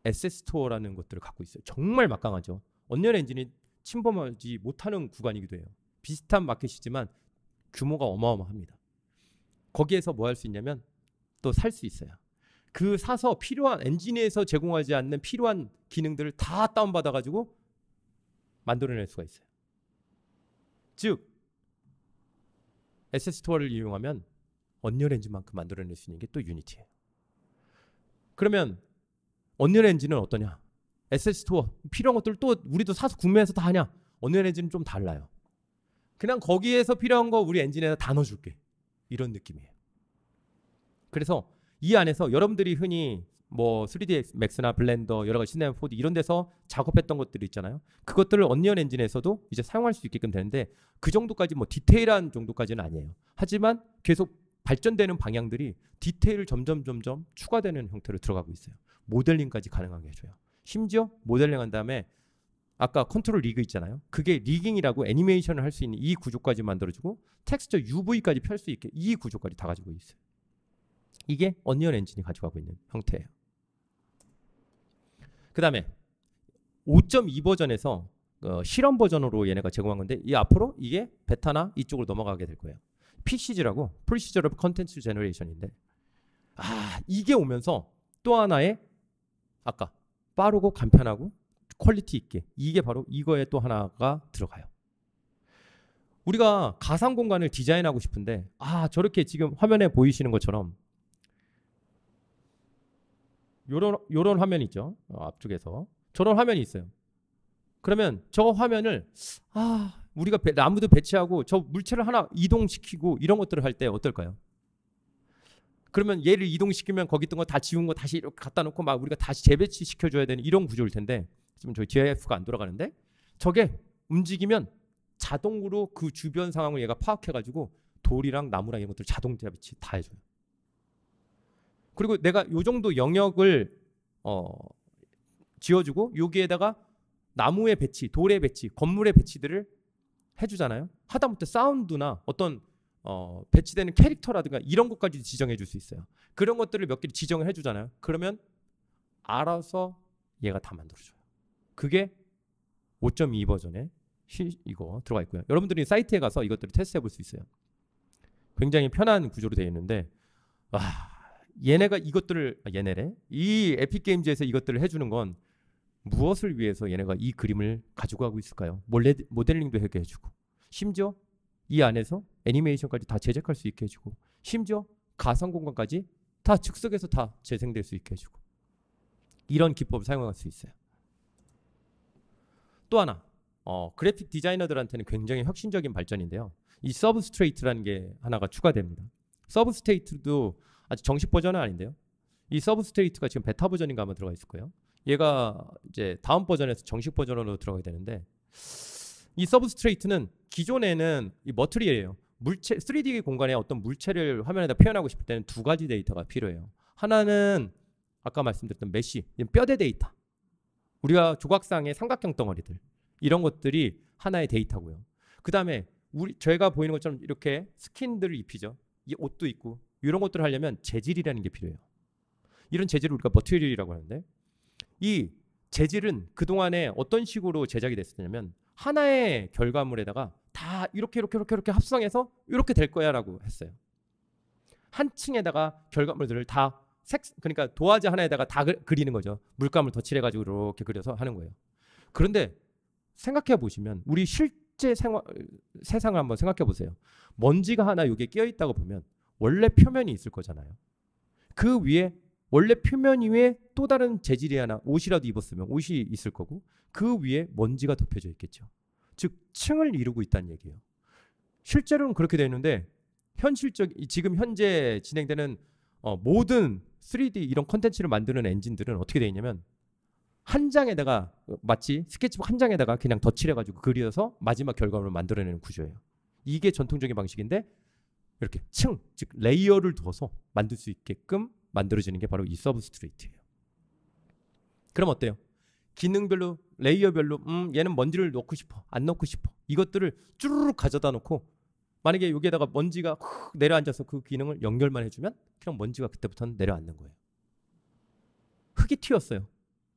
에셋 스토어라는 것들을 갖고 있어요. 정말 막강하죠. 언리얼 엔진이 침범하지 못하는 구간이기도 해요. 비슷한 마켓이지만 규모가 어마어마합니다. 거기에서 뭐 할 수 있냐면 또 살 수 있어요. 그 사서 필요한 엔진에서 제공하지 않는 필요한 기능들을 다 다운받아가지고 만들어낼 수가 있어요. 즉 에셋 스토어를 이용하면 언리얼 엔진만큼 만들어낼 수 있는 게 또 유니티예요. 그러면 언리얼 엔진은 어떠냐? 에셋 스토어 필요한 것들을 또 우리도 사서 구매해서 다 하냐? 언리얼 엔진은 좀 달라요. 그냥 거기에서 필요한 거 우리 엔진에다 다 넣어줄게. 이런 느낌이에요. 그래서 이 안에서 여러분들이 흔히 뭐 3ds max나 블렌더 여러 가지 시네마 4D 이런 데서 작업했던 것들이 있잖아요. 그것들을 언리얼 엔진에서도 이제 사용할 수 있게끔 되는데 그 정도까지 뭐 디테일한 정도까지는 아니에요. 하지만 계속 발전되는 방향들이 디테일을 점점 추가되는 형태로 들어가고 있어요. 모델링까지 가능하게 해줘요. 심지어 모델링 한 다음에 아까 컨트롤 리그 있잖아요. 그게 리깅이라고 애니메이션을 할 수 있는 이 구조까지 만들어주고 텍스처 UV까지 펼 수 있게 이 구조까지 다 가지고 있어요. 이게 언리얼 엔진이 가져가고 있는 형태예요. 그 다음에 5.2 버전에서 실험 버전으로 얘네가 제공한 건데 이 앞으로 이게 베타나 이쪽으로 넘어가게 될 거예요. PCG라고 Procedural Content Generation인데 이게 오면서 또 하나의 아까 빠르고 간편하고 퀄리티 있게 이게 바로 이거에 또 하나가 들어가요. 우리가 가상 공간을 디자인하고 싶은데 저렇게 지금 화면에 보이시는 것처럼 요런 화면이 있죠. 앞쪽에서 저런 화면이 있어요. 그러면 저 화면을 우리가 나무도 배치하고 저 물체를 하나 이동시키고 이런 것들을 할 때 어떨까요? 그러면 얘를 이동시키면 거기 있던 거 다 지운 거 다시 이렇게 갖다 놓고 막 우리가 다시 재배치 시켜줘야 되는 이런 구조일 텐데 지금 저희 GIF가 안 돌아가는데 저게 움직이면 자동으로 그 주변 상황을 얘가 파악해가지고 돌이랑 나무랑 이런 것들 자동 재배치 다 해줘요. 그리고 내가 요 정도 영역을 지어주고 여기에다가 나무의 배치, 돌의 배치, 건물의 배치들을 해주잖아요. 하다못해 사운드나 어떤 배치되는 캐릭터라든가 이런 것까지 지정해 줄 수 있어요. 그런 것들을 몇 개를 지정을 해주잖아요. 그러면 알아서 얘가 다 만들어줘요. 그게 5.2 버전에 이거 들어가 있고요. 여러분들이 사이트에 가서 이것들을 테스트해 볼 수 있어요. 굉장히 편한 구조로 되어 있는데 얘네가 이것들을 이 에픽 게임즈에서 이것들을 해주는 건 무엇을 위해서 얘네가 이 그림을 가지고 가고 있을까요? 모델링도 하게 해주고 심지어 이 안에서 애니메이션까지 다 제작할 수 있게 해주고 심지어 가상 공간까지 다 즉석에서 다 재생될 수 있게 해주고 이런 기법을 사용할 수 있어요. 또 하나 그래픽 디자이너들한테는 굉장히 혁신적인 발전인데요. 이 서브스트레이트라는 게 하나가 추가됩니다. 서브스트레이트도 아직 정식 버전은 아닌데요. 이 서브스트레이트가 지금 베타 버전인가 아마 들어가 있을 거예요. 얘가 이제 다음 버전에서 정식 버전으로 들어가게 되는데 이 서브스트레이트는 기존에는 이 머티리얼이에요. 물체 3D 공간에 어떤 물체를 화면에다 표현하고 싶을 때는 두 가지 데이터가 필요해요. 하나는 아까 말씀드렸던 메쉬, 뼈대 데이터. 우리가 조각상의 삼각형 덩어리들 이런 것들이 하나의 데이터고요. 그 다음에 저희가 보이는 것처럼 이렇게 스킨들을 입히죠. 이 옷도 있고 이런 것들을 하려면 재질이라는 게 필요해요. 이런 재질을 우리가 머티리얼이라고 하는데 이 재질은 그동안에 어떤 식으로 제작이 됐었냐면 하나의 결과물에다가 다 이렇게 합성해서 이렇게 될 거야 라고 했어요. 한 층에다가 결과물들을 다 그러니까 도화지 하나에다가 다 그리는 거죠. 물감을 덧칠해가지고 이렇게 그려서 하는 거예요. 그런데 생각해 보시면 우리 실제 세상을 한번 생각해 보세요. 먼지가 하나 여기에 끼어 있다고 보면 원래 표면이 있을 거잖아요. 그 위에 원래 표면 위에 또 다른 재질이 하나 옷이라도 입었으면 옷이 있을 거고 그 위에 먼지가 덮여져 있겠죠. 즉 층을 이루고 있다는 얘기예요. 실제로는 그렇게 되는데 지금 현재 진행되는 모든 3D 이런 컨텐츠를 만드는 엔진들은 어떻게 되어 있냐면 한 장에다가 마치 스케치북 한 장에다가 그냥 덧칠해가지고 그려서 마지막 결과물을 만들어내는 구조예요. 이게 전통적인 방식인데 이렇게 층, 즉 레이어를 둬서 만들 수 있게끔 만들어지는 게 바로 이 서브스트레이트예요. 그럼 어때요? 기능별로 레이어별로 얘는 먼지를 넣고 싶어 안 넣고 싶어 이것들을 쭈르륵 가져다 놓고 만약에 여기에다가 먼지가 내려앉아서 그 기능을 연결만 해주면 그냥 먼지가 그때부터는 내려앉는 거예요. 흙이 튀었어요.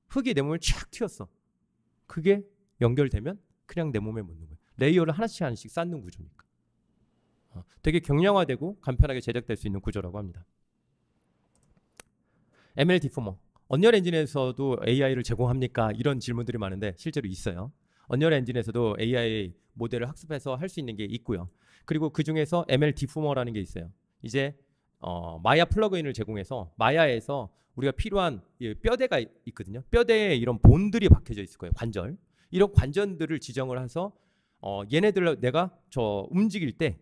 흙이 내 몸을 촥 튀었어. 그게 연결되면 그냥 내 몸에 묻는 거예요. 레이어를 하나씩 쌓는 구조니까. 되게 경량화되고 간편하게 제작될 수 있는 구조라고 합니다. ML 디포머. 언리얼 엔진에서도 AI를 제공합니까? 이런 질문들이 많은데 실제로 있어요. 언리얼 엔진에서도 AI 모델을 학습해서 할 수 있는 게 있고요. 그리고 그 중에서 ML 디포머라는 게 있어요. 이제 마야 플러그인을 제공해서 마야에서 우리가 필요한 뼈대가 있거든요. 뼈대에 이런 본들이 박혀져 있을 거예요. 관절. 이런 관절들을 지정을 해서 얘네들 내가 움직일 때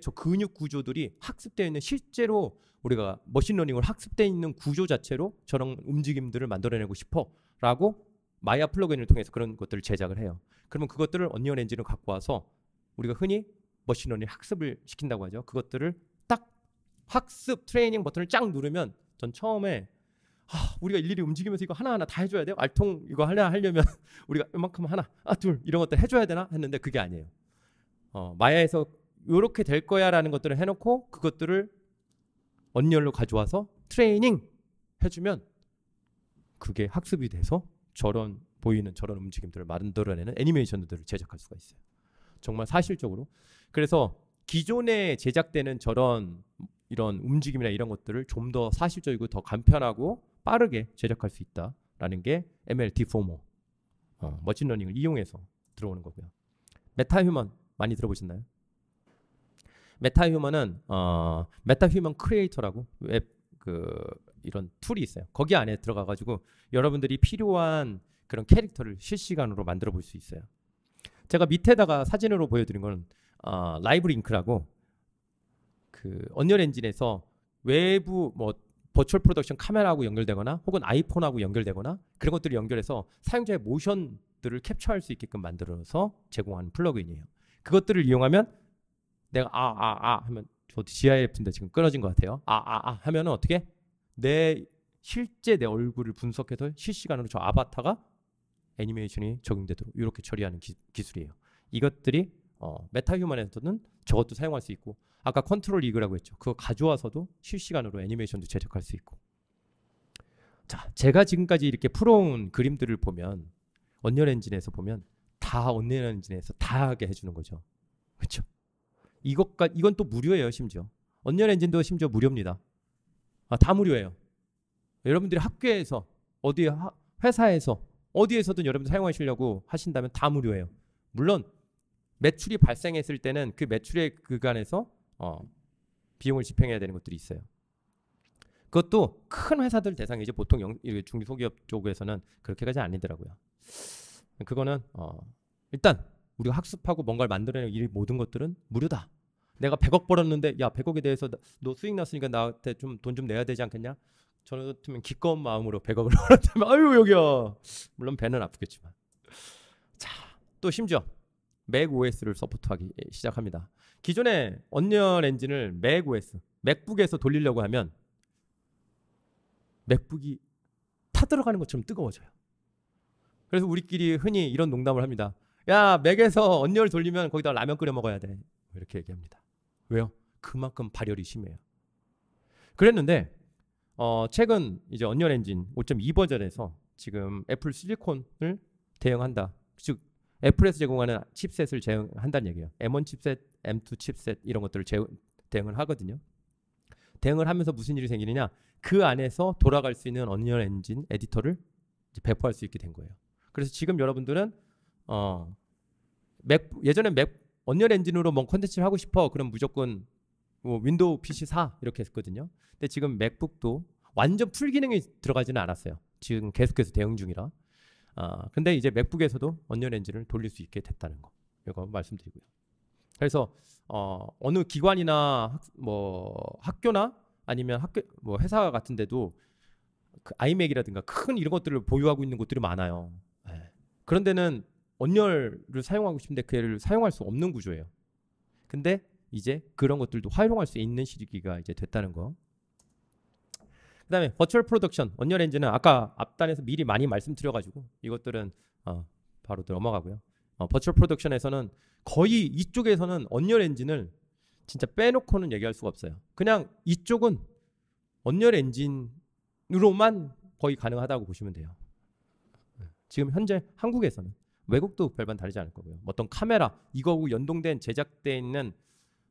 저 근육 구조들이 학습되어 있는 실제로 우리가 머신러닝을 학습되어 있는 구조 자체로 저런 움직임들을 만들어내고 싶어 라고 마야 플러그인을 통해서 그런 것들을 제작을 해요. 그러면 그것들을 언리얼 엔진을 갖고 와서 우리가 흔히 머신러닝 학습을 시킨다고 하죠. 그것들을 딱 학습 트레이닝 버튼을 쫙 누르면 전 처음에 우리가 일일이 움직이면서 이거 하나하나 다 해줘야 돼요? 알통 이거 하려면 우리가 이만큼 하나, 둘 이런 것들 해줘야 되나? 했는데 그게 아니에요. 마야에서 이렇게 될 거야 라는 것들을 해놓고 그것들을 언리얼로 가져와서 트레이닝 해주면 그게 학습이 돼서 보이는 저런 움직임들을 만들어내는 애니메이션들을 제작할 수가 있어요. 정말 사실적으로. 그래서 기존에 제작되는 이런 움직임이나 이런 것들을 좀 더 사실적이고 더 간편하고 빠르게 제작할 수 있다라는 게 ML 디포머, 머신러닝을 이용해서 들어오는 거고요. 메타휴먼 많이 들어보셨나요? 메타휴먼은 메타휴먼 크리에이터라고 이런 툴이 있어요. 거기 안에 들어가가지고 여러분들이 필요한 그런 캐릭터를 실시간으로 만들어 볼 수 있어요. 제가 밑에다가 사진으로 보여드린 건 라이브링크라고 그 언리얼 엔진에서 외부 버추얼 프로덕션 카메라하고 연결되거나 혹은 아이폰하고 연결되거나 그런 것들을 연결해서 사용자의 모션들을 캡처할 수 있게끔 만들어서 제공하는 플러그인이에요. 그것들을 이용하면 내가 하면 저 GIF인데 지금 끊어진 것 같아요. 하면은 어떻게 실제 내 얼굴을 분석해서 실시간으로 저 아바타가 애니메이션이 적용되도록 이렇게 처리하는 기술이에요. 이것들이 메타휴먼에서는 저것도 사용할 수 있고, 아까 컨트롤 리그라고 했죠. 그거 가져와서도 실시간으로 애니메이션도 제작할 수 있고. 자, 제가 지금까지 이렇게 풀어온 그림들을 보면 언리얼 엔진에서 보면 다 언리얼 엔진에서 다 하게 해주는 거죠. 그렇죠? 이건 또 무료예요. 심지어 언리얼 엔진도 심지어 무료입니다. 다 무료예요. 여러분들이 학교에서 어디 회사에서 어디에서든 여러분 사용하시려고 하신다면 다 무료예요. 물론 매출이 발생했을 때는 그 매출의 그간에서 비용을 집행해야 되는 것들이 있어요. 그것도 큰 회사들 대상이지 보통 중소기업 쪽에서는 그렇게까지 아니더라고요. 그거는 일단 우리가 학습하고 뭔가를 만들어내는 이 모든 것들은 무료다. 내가 100억 벌었는데 야 100억에 대해서 너 수익 났으니까 나한테 좀 돈 좀 내야 되지 않겠냐? 저는 같으면 기꺼운 마음으로 100억을 벌었다면 아유 여기야. 물론 배는 아프겠지만. 자, 또 심지어 맥 OS를 서포트하기 시작합니다. 기존의 언리얼 엔진을 맥 OS, 맥북에서 돌리려고 하면 맥북이 타들어가는 것처럼 뜨거워져요. 그래서 우리끼리 흔히 이런 농담을 합니다. 야, 맥에서 언리얼 돌리면 거기다 라면 끓여 먹어야 돼. 이렇게 얘기합니다. 왜요? 그만큼 발열이 심해요. 그랬는데 최근 이제 언리얼 엔진 5.2 버전에서 지금 애플 실리콘을 대응한다. 즉 애플에서 제공하는 칩셋을 제공한다는 얘기예요. M1 칩셋, M2 칩셋 이런 것들을 대응을 하거든요. 대응을 하면서 무슨 일이 생기느냐? 그 안에서 돌아갈 수 있는 언리얼 엔진 에디터를 이제 배포할 수 있게 된 거예요. 그래서 지금 여러분들은 예전에 언리얼 엔진으로 뭐 콘텐츠를 하고 싶어 그럼 무조건 뭐 윈도우 PC 사 이렇게 했거든요. 근데 지금 맥북도 완전 풀 기능이 들어가지는 않았어요. 지금 계속해서 대응 중이라. 근데 이제 맥북에서도 언리얼 엔진을 돌릴 수 있게 됐다는 거 이거 말씀드리고요. 그래서 어느 기관이나 학교나 아니면 회사 같은 데도 그 아이맥이라든가 큰 이런 것들을 보유하고 있는 곳들이 많아요. 네. 그런 데는 언리얼을 사용하고 싶은데 그를 사용할 수 없는 구조예요. 근데 이제 그런 것들도 활용할 수 있는 시기가 이제 됐다는 거. 그 다음에 버추얼 프로덕션, 언리얼 엔진은 아까 앞단에서 미리 많이 말씀드려가지고 이것들은 바로 넘어가고요. 버추얼 프로덕션에서는 거의 이쪽에서는 언리얼 엔진을 진짜 빼놓고는 얘기할 수가 없어요. 그냥 이쪽은 언리얼 엔진으로만 거의 가능하다고 보시면 돼요. 지금 현재 한국에서는 외국도 별반 다르지 않을 거고요. 어떤 카메라 이거하고 연동된 제작되어 있는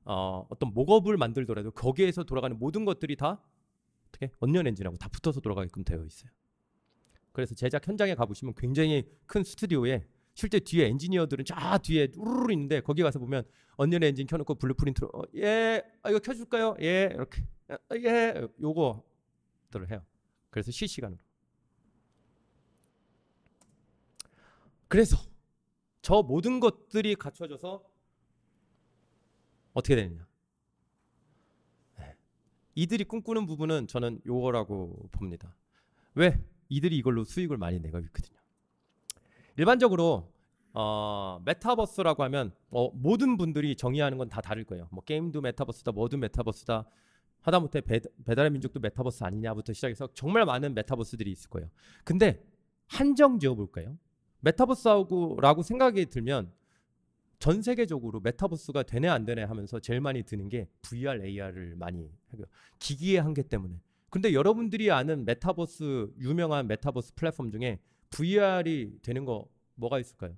어떤 목업을 만들더라도 거기에서 돌아가는 모든 것들이 다 어떻게 언리얼 엔진하고 다 붙어서 돌아가게끔 되어 있어요. 그래서 제작 현장에 가보시면 굉장히 큰 스튜디오에 실제 뒤에 엔지니어들은 저 뒤에 우르르 있는데 거기 가서 보면 언리얼 엔진 켜놓고 블루프린트로 이거 켜줄까요? 예 이렇게 예 요거들을 해요. 그래서 실시간으로. 그래서 저 모든 것들이 갖춰져서 어떻게 되느냐? 이들이 꿈꾸는 부분은 저는 요거라고 봅니다. 왜? 이들이 이걸로 수익을 많이 내고 있거든요. 일반적으로 메타버스라고 하면 모든 분들이 정의하는 건 다 다를 거예요. 뭐 게임도 메타버스다, 뭐도 메타버스다. 하다못해 배달의 민족도 메타버스 아니냐부터 시작해서 정말 많은 메타버스들이 있을 거예요. 근데 한정 지어 볼까요? 메타버스라고 생각이 들면 전 세계적으로 메타버스가 되네 안 되네 하면서 제일 많이 드는 게 VR, AR을 많이 해요. 기기의 한계 때문에. 근데 여러분들이 아는 메타버스, 유명한 메타버스 플랫폼 중에 VR이 되는 거 뭐가 있을까요?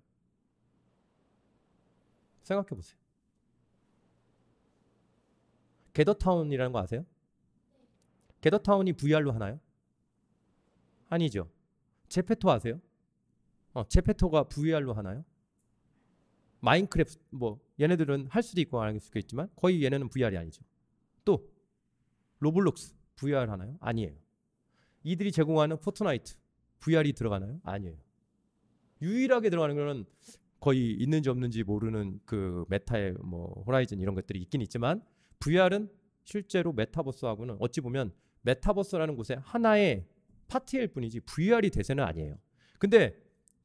생각해 보세요. 게더타운이라는 거 아세요? 게더타운이 VR로 하나요? 아니죠. 제페토 아세요? 제페토가 VR로 하나요? 마인크래프트 뭐 얘네들은 할 수도 있고 안 할 수도 있지만 거의 얘네는 VR이 아니죠. 또 로블록스 VR 하나요? 아니에요. 이들이 제공하는 포트나이트 VR이 들어가나요? 아니에요. 유일하게 들어가는 거는 거의 있는지 없는지 모르는 그 메타의 뭐 호라이즌 이런 것들이 있긴 있지만 VR은 실제로 메타버스하고는 어찌 보면 메타버스라는 곳에 하나의 파트일 뿐이지 VR이 대세는 아니에요. 근데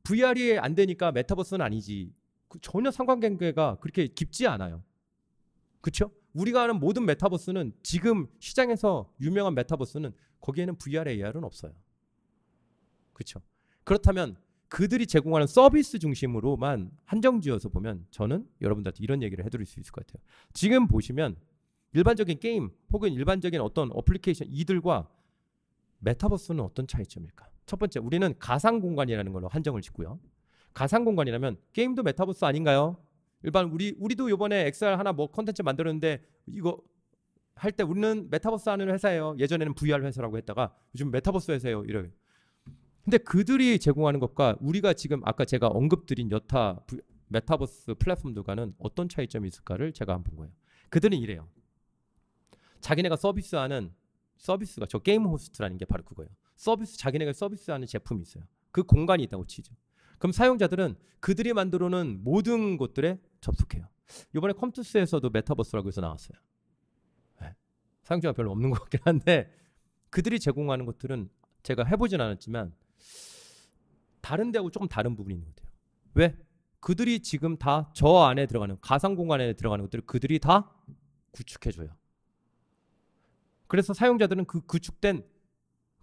VR이 안 되니까 메타버스는 아니지. 전혀 상관관계가 그렇게 깊지 않아요. 그렇죠? 우리가 아는 모든 메타버스는 지금 시장에서 유명한 메타버스는 거기에는 VR, AR은 없어요. 그렇죠? 그렇다면 그들이 제공하는 서비스 중심으로만 한정지어서 보면 저는 여러분들한테 이런 얘기를 해드릴 수 있을 것 같아요. 지금 보시면 일반적인 게임 혹은 일반적인 어떤 어플리케이션 이들과 메타버스는 어떤 차이점일까? 첫 번째, 우리는 가상 공간이라는 걸로 한정을 짓고요. 가상 공간이라면 게임도 메타버스 아닌가요? 일반 우리도 이번에 XR 하나 뭐 컨텐츠 만들었는데 이거 할 때 우리는 메타버스 하는 회사예요. 예전에는 VR 회사라고 했다가 요즘 메타버스 회사예요. 이래요. 근데 그들이 제공하는 것과 우리가 지금 아까 제가 언급드린 여타 메타버스 플랫폼들과는 어떤 차이점이 있을까를 제가 한번 본 거예요. 그들은 이래요. 자기네가 서비스하는 서비스가 저 게임 호스트라는 게 바로 그거예요. 자기네가 서비스하는 제품이 있어요. 그 공간이 있다고 치죠. 그럼 사용자들은 그들이 만들어 놓은 모든 곳들에 접속해요. 이번에 컴투스에서도 메타버스라고 해서 나왔어요. 네. 사용자가 별로 없는 것 같긴 한데 그들이 제공하는 것들은 제가 해보진 않았지만 다른 데하고 조금 다른 부분이 있는 것 같아요. 왜? 그들이 지금 다 저 안에 들어가는 가상 공간 안에 들어가는 것들을 그들이 다 구축해줘요. 그래서 사용자들은 그 구축된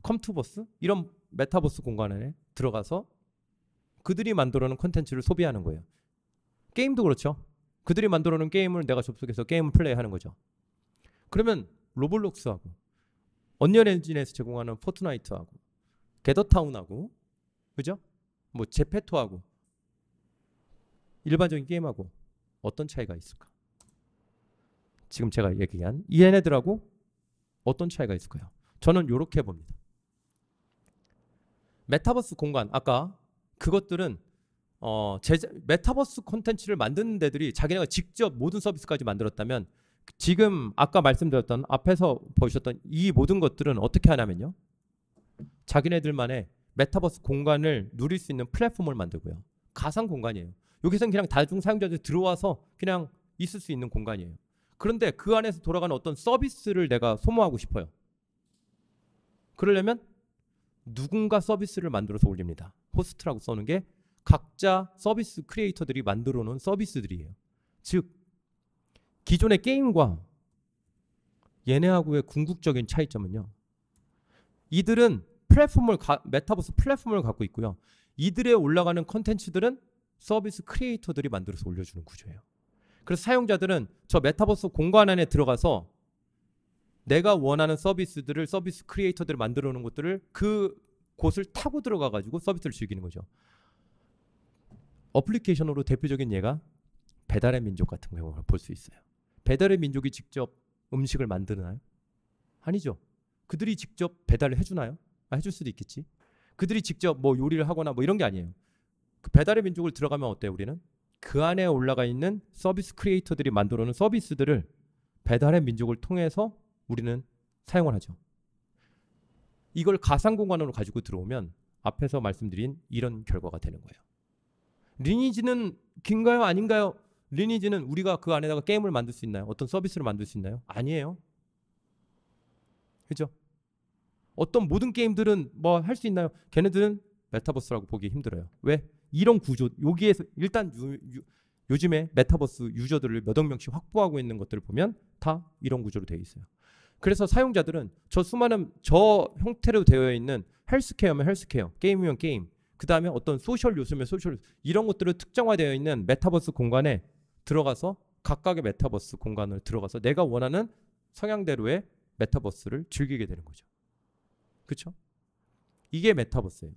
컴투버스 이런 메타버스 공간 안에 들어가서 그들이 만들어놓은 콘텐츠를 소비하는 거예요. 게임도 그렇죠. 그들이 만들어놓은 게임을 내가 접속해서 게임을 플레이하는 거죠. 그러면 로블록스하고 언리얼 엔진에서 제공하는 포트나이트하고 게더타운하고 그죠? 뭐 제페토하고 일반적인 게임하고 어떤 차이가 있을까? 지금 제가 얘기한 이 얘네들하고 어떤 차이가 있을까요? 저는 이렇게 봅니다. 메타버스 공간 아까 그것들은 메타버스 콘텐츠를 만드는 데들이 자기네가 직접 모든 서비스까지 만들었다면 지금 아까 말씀드렸던 앞에서 보셨던 이 모든 것들은 어떻게 하냐면요. 자기네들만의 메타버스 공간을 누릴 수 있는 플랫폼을 만들고요. 가상 공간이에요. 여기서는 그냥 다중 사용자들 들어와서 그냥 있을 수 있는 공간이에요. 그런데 그 안에서 돌아가는 어떤 서비스를 내가 소모하고 싶어요. 그러려면 누군가 서비스를 만들어서 올립니다. 호스트라고 써는 게 각자 서비스 크리에이터들이 만들어 놓은 서비스들이에요. 즉 기존의 게임과 얘네하고의 궁극적인 차이점은요. 이들은 메타버스 플랫폼을 갖고 있고요. 이들에 올라가는 컨텐츠들은 서비스 크리에이터들이 만들어서 올려주는 구조예요. 그래서 사용자들은 저 메타버스 공간 안에 들어가서 내가 원하는 서비스들을 서비스 크리에이터들이 만들어 놓은 것들을 그 곳을 타고 들어가 가지고 서비스를 즐기는 거죠. 어플리케이션으로 대표적인 예가 배달의 민족 같은 경우를 볼 수 있어요. 배달의 민족이 직접 음식을 만드나요? 아니죠. 그들이 직접 배달을 해주나요? 해줄 수도 있겠지. 그들이 직접 뭐 요리를 하거나 뭐 이런 게 아니에요. 그 배달의 민족을 들어가면 어때요? 우리는 그 안에 올라가 있는 서비스 크리에이터들이 만들어 놓은 서비스들을 배달의 민족을 통해서 우리는 사용을 하죠. 이걸 가상 공간으로 가지고 들어오면 앞에서 말씀드린 이런 결과가 되는 거예요. 리니지는 긴가요? 아닌가요? 리니지는 우리가 그 안에다가 게임을 만들 수 있나요? 어떤 서비스를 만들 수 있나요? 아니에요. 그죠? 어떤 모든 게임들은 뭐 할 수 있나요? 걔네들은 메타버스라고 보기 힘들어요. 왜? 이런 구조, 여기에서 일단 요즘에 메타버스 유저들을 몇억 명씩 확보하고 있는 것들을 보면 다 이런 구조로 되어 있어요. 그래서 사용자들은 저 수많은 저 형태로 되어 있는 헬스케어면 헬스케어, 게임이면 게임, 그 다음에 어떤 소셜 요소면 소셜 이런 것들을 특정화되어 있는 메타버스 공간에 들어가서 각각의 메타버스 공간을 들어가서 내가 원하는 성향대로의 메타버스를 즐기게 되는 거죠. 그렇죠? 이게 메타버스예요.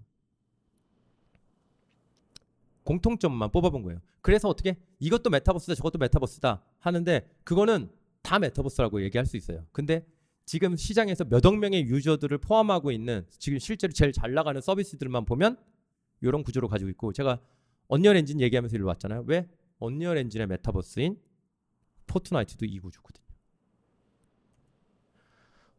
공통점만 뽑아본 거예요. 그래서 어떻게 이것도 메타버스다 저것도 메타버스다 하는데 그거는 다 메타버스라고 얘기할 수 있어요. 근데 지금 시장에서 몇억 명의 유저들을 포함하고 있는 지금 실제로 제일 잘 나가는 서비스들만 보면 이런 구조로 가지고 있고 제가 언리얼 엔진 얘기하면서 일로 왔잖아요. 왜? 언리얼 엔진의 메타버스인 포트나이트도 이 구조거든요.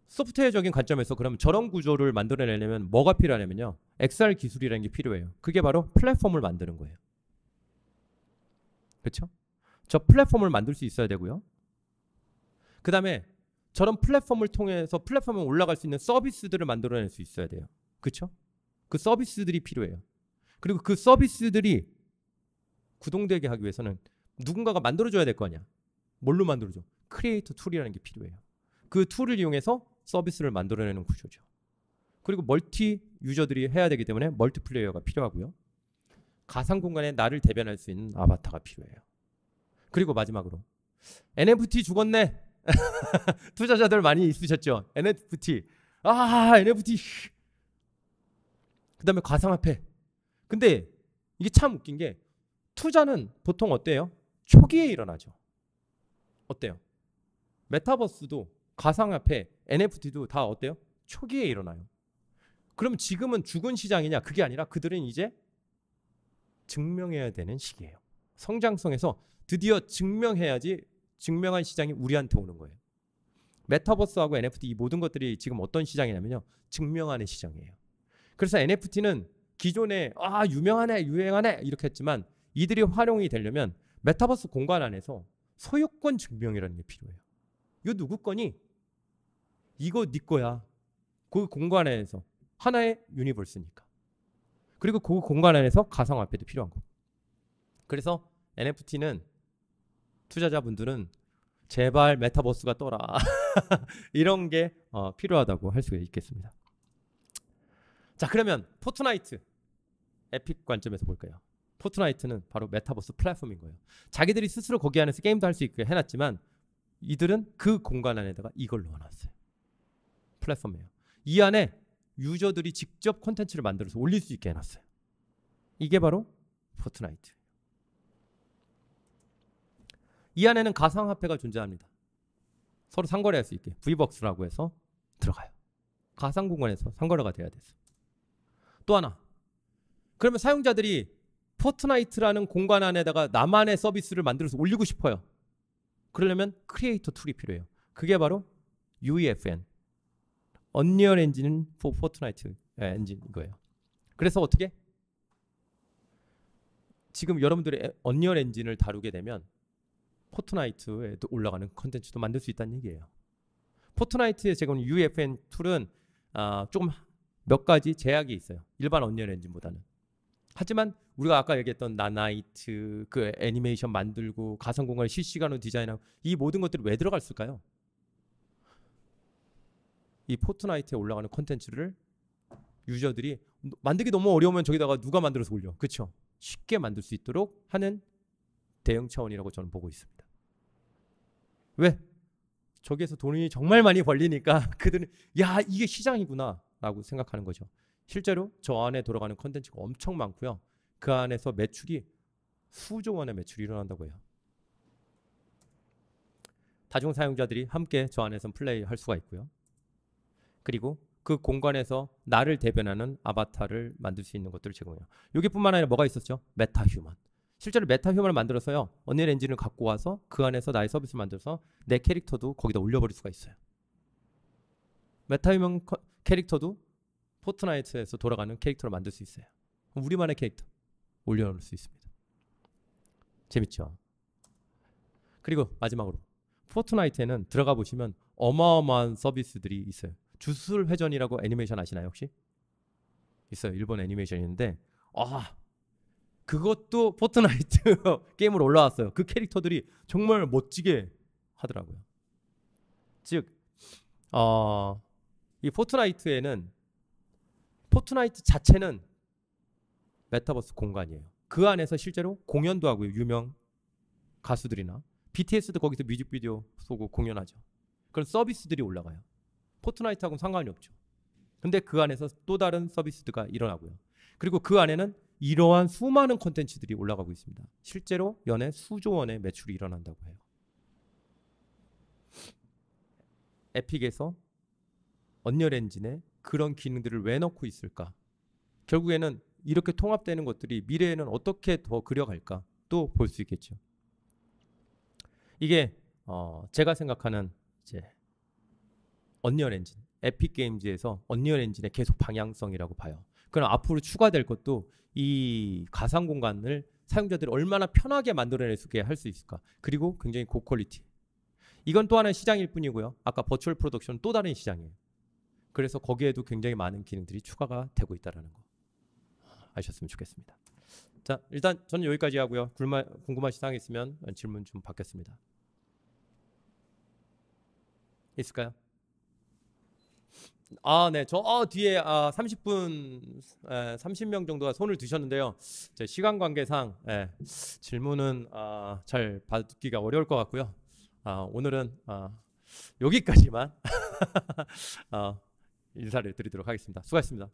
소프트웨어적인 관점에서 그러면 저런 구조를 만들어내려면 뭐가 필요하냐면요. XR 기술이라는 게 필요해요. 그게 바로 플랫폼을 만드는 거예요. 그렇죠? 저 플랫폼을 만들 수 있어야 되고요. 그 다음에 저런 플랫폼을 통해서 플랫폼에 올라갈 수 있는 서비스들을 만들어낼 수 있어야 돼요. 그렇죠? 그 서비스들이 필요해요. 그리고 그 서비스들이 구동되게 하기 위해서는 누군가가 만들어줘야 될 거 아니야. 뭘로 만들어줘? 크리에이터 툴이라는 게 필요해요. 그 툴을 이용해서 서비스를 만들어내는 구조죠. 그리고 멀티 유저들이 해야 되기 때문에 멀티플레이어가 필요하고요. 가상 공간에 나를 대변할 수 있는 아바타가 필요해요. 그리고 마지막으로 NFT 죽었네. 투자자들 많이 있으셨죠. NFT. NFT. 그다음에 가상화폐. 근데 이게 참 웃긴 게 투자는 보통 어때요? 초기에 일어나죠. 어때요? 메타버스도 가상화폐, NFT도 다 어때요? 초기에 일어나요. 그러면 지금은 죽은 시장이냐? 그게 아니라 그들은 이제 증명해야 되는 시기예요. 성장성에서 드디어 증명해야지 증명한 시장이 우리한테 오는 거예요. 메타버스하고 NFT 이 모든 것들이 지금 어떤 시장이냐면요. 증명하는 시장이에요. 그래서 NFT는 기존에 유명하네, 유행하네 이렇게 했지만 이들이 활용이 되려면 메타버스 공간 안에서 소유권 증명이라는 게 필요해요. 이거 누구 거니? 이거 네 거야. 그 공간 안에서 하나의 유니버스니까. 그리고 그 공간 안에서 가상화폐도 필요한 거. 그래서 NFT는 투자자분들은 제발 메타버스가 떠라. 이런 게 필요하다고 할 수가 있겠습니다. 자, 그러면 포트나이트 에픽 관점에서 볼까요? 포트나이트는 바로 메타버스 플랫폼인 거예요. 자기들이 스스로 거기 안에서 게임도 할 수 있게 해놨지만 이들은 그 공간 안에다가 이걸 넣어놨어요. 플랫폼이에요. 이 안에 유저들이 직접 콘텐츠를 만들어서 올릴 수 있게 해놨어요. 이게 바로 포트나이트. 이 안에는 가상화폐가 존재합니다. 서로 상거래할 수 있게 V벅스라고 해서 들어가요. 가상 공간에서 상거래가 돼야 됐어요. 또 하나. 그러면 사용자들이 포트나이트라는 공간 안에다가 나만의 서비스를 만들어서 올리고 싶어요. 그러려면 크리에이터 툴이 필요해요. 그게 바로 UEFN. 언리얼 엔진 포 포트나이트 엔진 이거예요. 그래서 어떻게? 지금 여러분들이 언리얼 엔진을 다루게 되면 포트나이트에 올라가는 컨텐츠도 만들 수 있다는 얘기예요. 포트나이트의 제공 UEFN 툴은 조금 몇 가지 제약이 있어요. 일반 언리얼 엔진보다는. 하지만 우리가 아까 얘기했던 나나이트, 그 애니메이션 만들고 가상공간을 실시간으로 디자인하고 이 모든 것들이 왜 들어갔을까요? 이 포트나이트에 올라가는 콘텐츠를 유저들이 만들기 너무 어려우면 저기다가 누가 만들어서 올려. 그렇죠? 쉽게 만들 수 있도록 하는 대응 차원이라고 저는 보고 있습니다. 왜? 저기에서 돈이 정말 많이 벌리니까 그들은 야 이게 시장이구나 라고 생각하는 거죠. 실제로 저 안에 돌아가는 컨텐츠가 엄청 많고요. 그 안에서 매출이 수조 원의 매출이 일어난다고 해요. 다중 사용자들이 함께 저 안에서 플레이할 수가 있고요. 그리고 그 공간에서 나를 대변하는 아바타를 만들 수 있는 것들을 제공해요. 여기뿐만 아니라 뭐가 있었죠? 메타휴먼. 실제로 메타휴먼을 만들어서요. 언리얼 엔진을 갖고 와서 그 안에서 나의 서비스를 만들어서 내 캐릭터도 거기다 올려버릴 수가 있어요. 메타휴먼 캐릭터도 포트나이트에서 돌아가는 캐릭터를 만들 수 있어요. 우리만의 캐릭터 올려놓을 수 있습니다. 재밌죠? 그리고 마지막으로 포트나이트에는 들어가 보시면 어마어마한 서비스들이 있어요. 주술 회전이라고 애니메이션 아시나요 혹시? 있어요. 일본 애니메이션인데 그것도 포트나이트 게임으로 올라왔어요. 그 캐릭터들이 정말 멋지게 하더라고요. 즉 이 포트나이트에는 포트나이트 자체는 메타버스 공간이에요. 그 안에서 실제로 공연도 하고요. 유명 가수들이나 BTS도 거기서 뮤직비디오 쏘고 공연하죠. 그런 서비스들이 올라가요. 포트나이트하고는 상관이 없죠. 근데 그 안에서 또 다른 서비스가 일어나고요. 그리고 그 안에는 이러한 수많은 콘텐츠들이 올라가고 있습니다. 실제로 연에 수조 원의 매출이 일어난다고 해요. 에픽에서 언리얼 엔진에 그런 기능들을 왜 넣고 있을까? 결국에는 이렇게 통합되는 것들이 미래에는 어떻게 더 그려갈까? 또 볼 수 있겠죠. 이게 제가 생각하는 이제 언리얼 엔진, 에픽 게임즈에서 언리얼 엔진의 계속 방향성이라고 봐요. 그럼 앞으로 추가될 것도 이 가상 공간을 사용자들이 얼마나 편하게 만들어낼 수 있게 할 수 있을까? 그리고 굉장히 고퀄리티. 이건 또 하나의 시장일 뿐이고요. 아까 버추얼 프로덕션은 또 다른 시장이에요. 그래서 거기에도 굉장히 많은 기능들이 추가가 되고 있다는 거 아셨으면 좋겠습니다. 자, 일단 저는 여기까지 하고요. 궁금하신 사항 있으면 질문 좀 받겠습니다. 있을까요? 네. 뒤에 30분 30명 정도가 손을 드셨는데요. 제 시간 관계상 질문은 잘 받기가 어려울 것 같고요. 오늘은 여기까지만 인사를 드리도록 하겠습니다. 수고하셨습니다.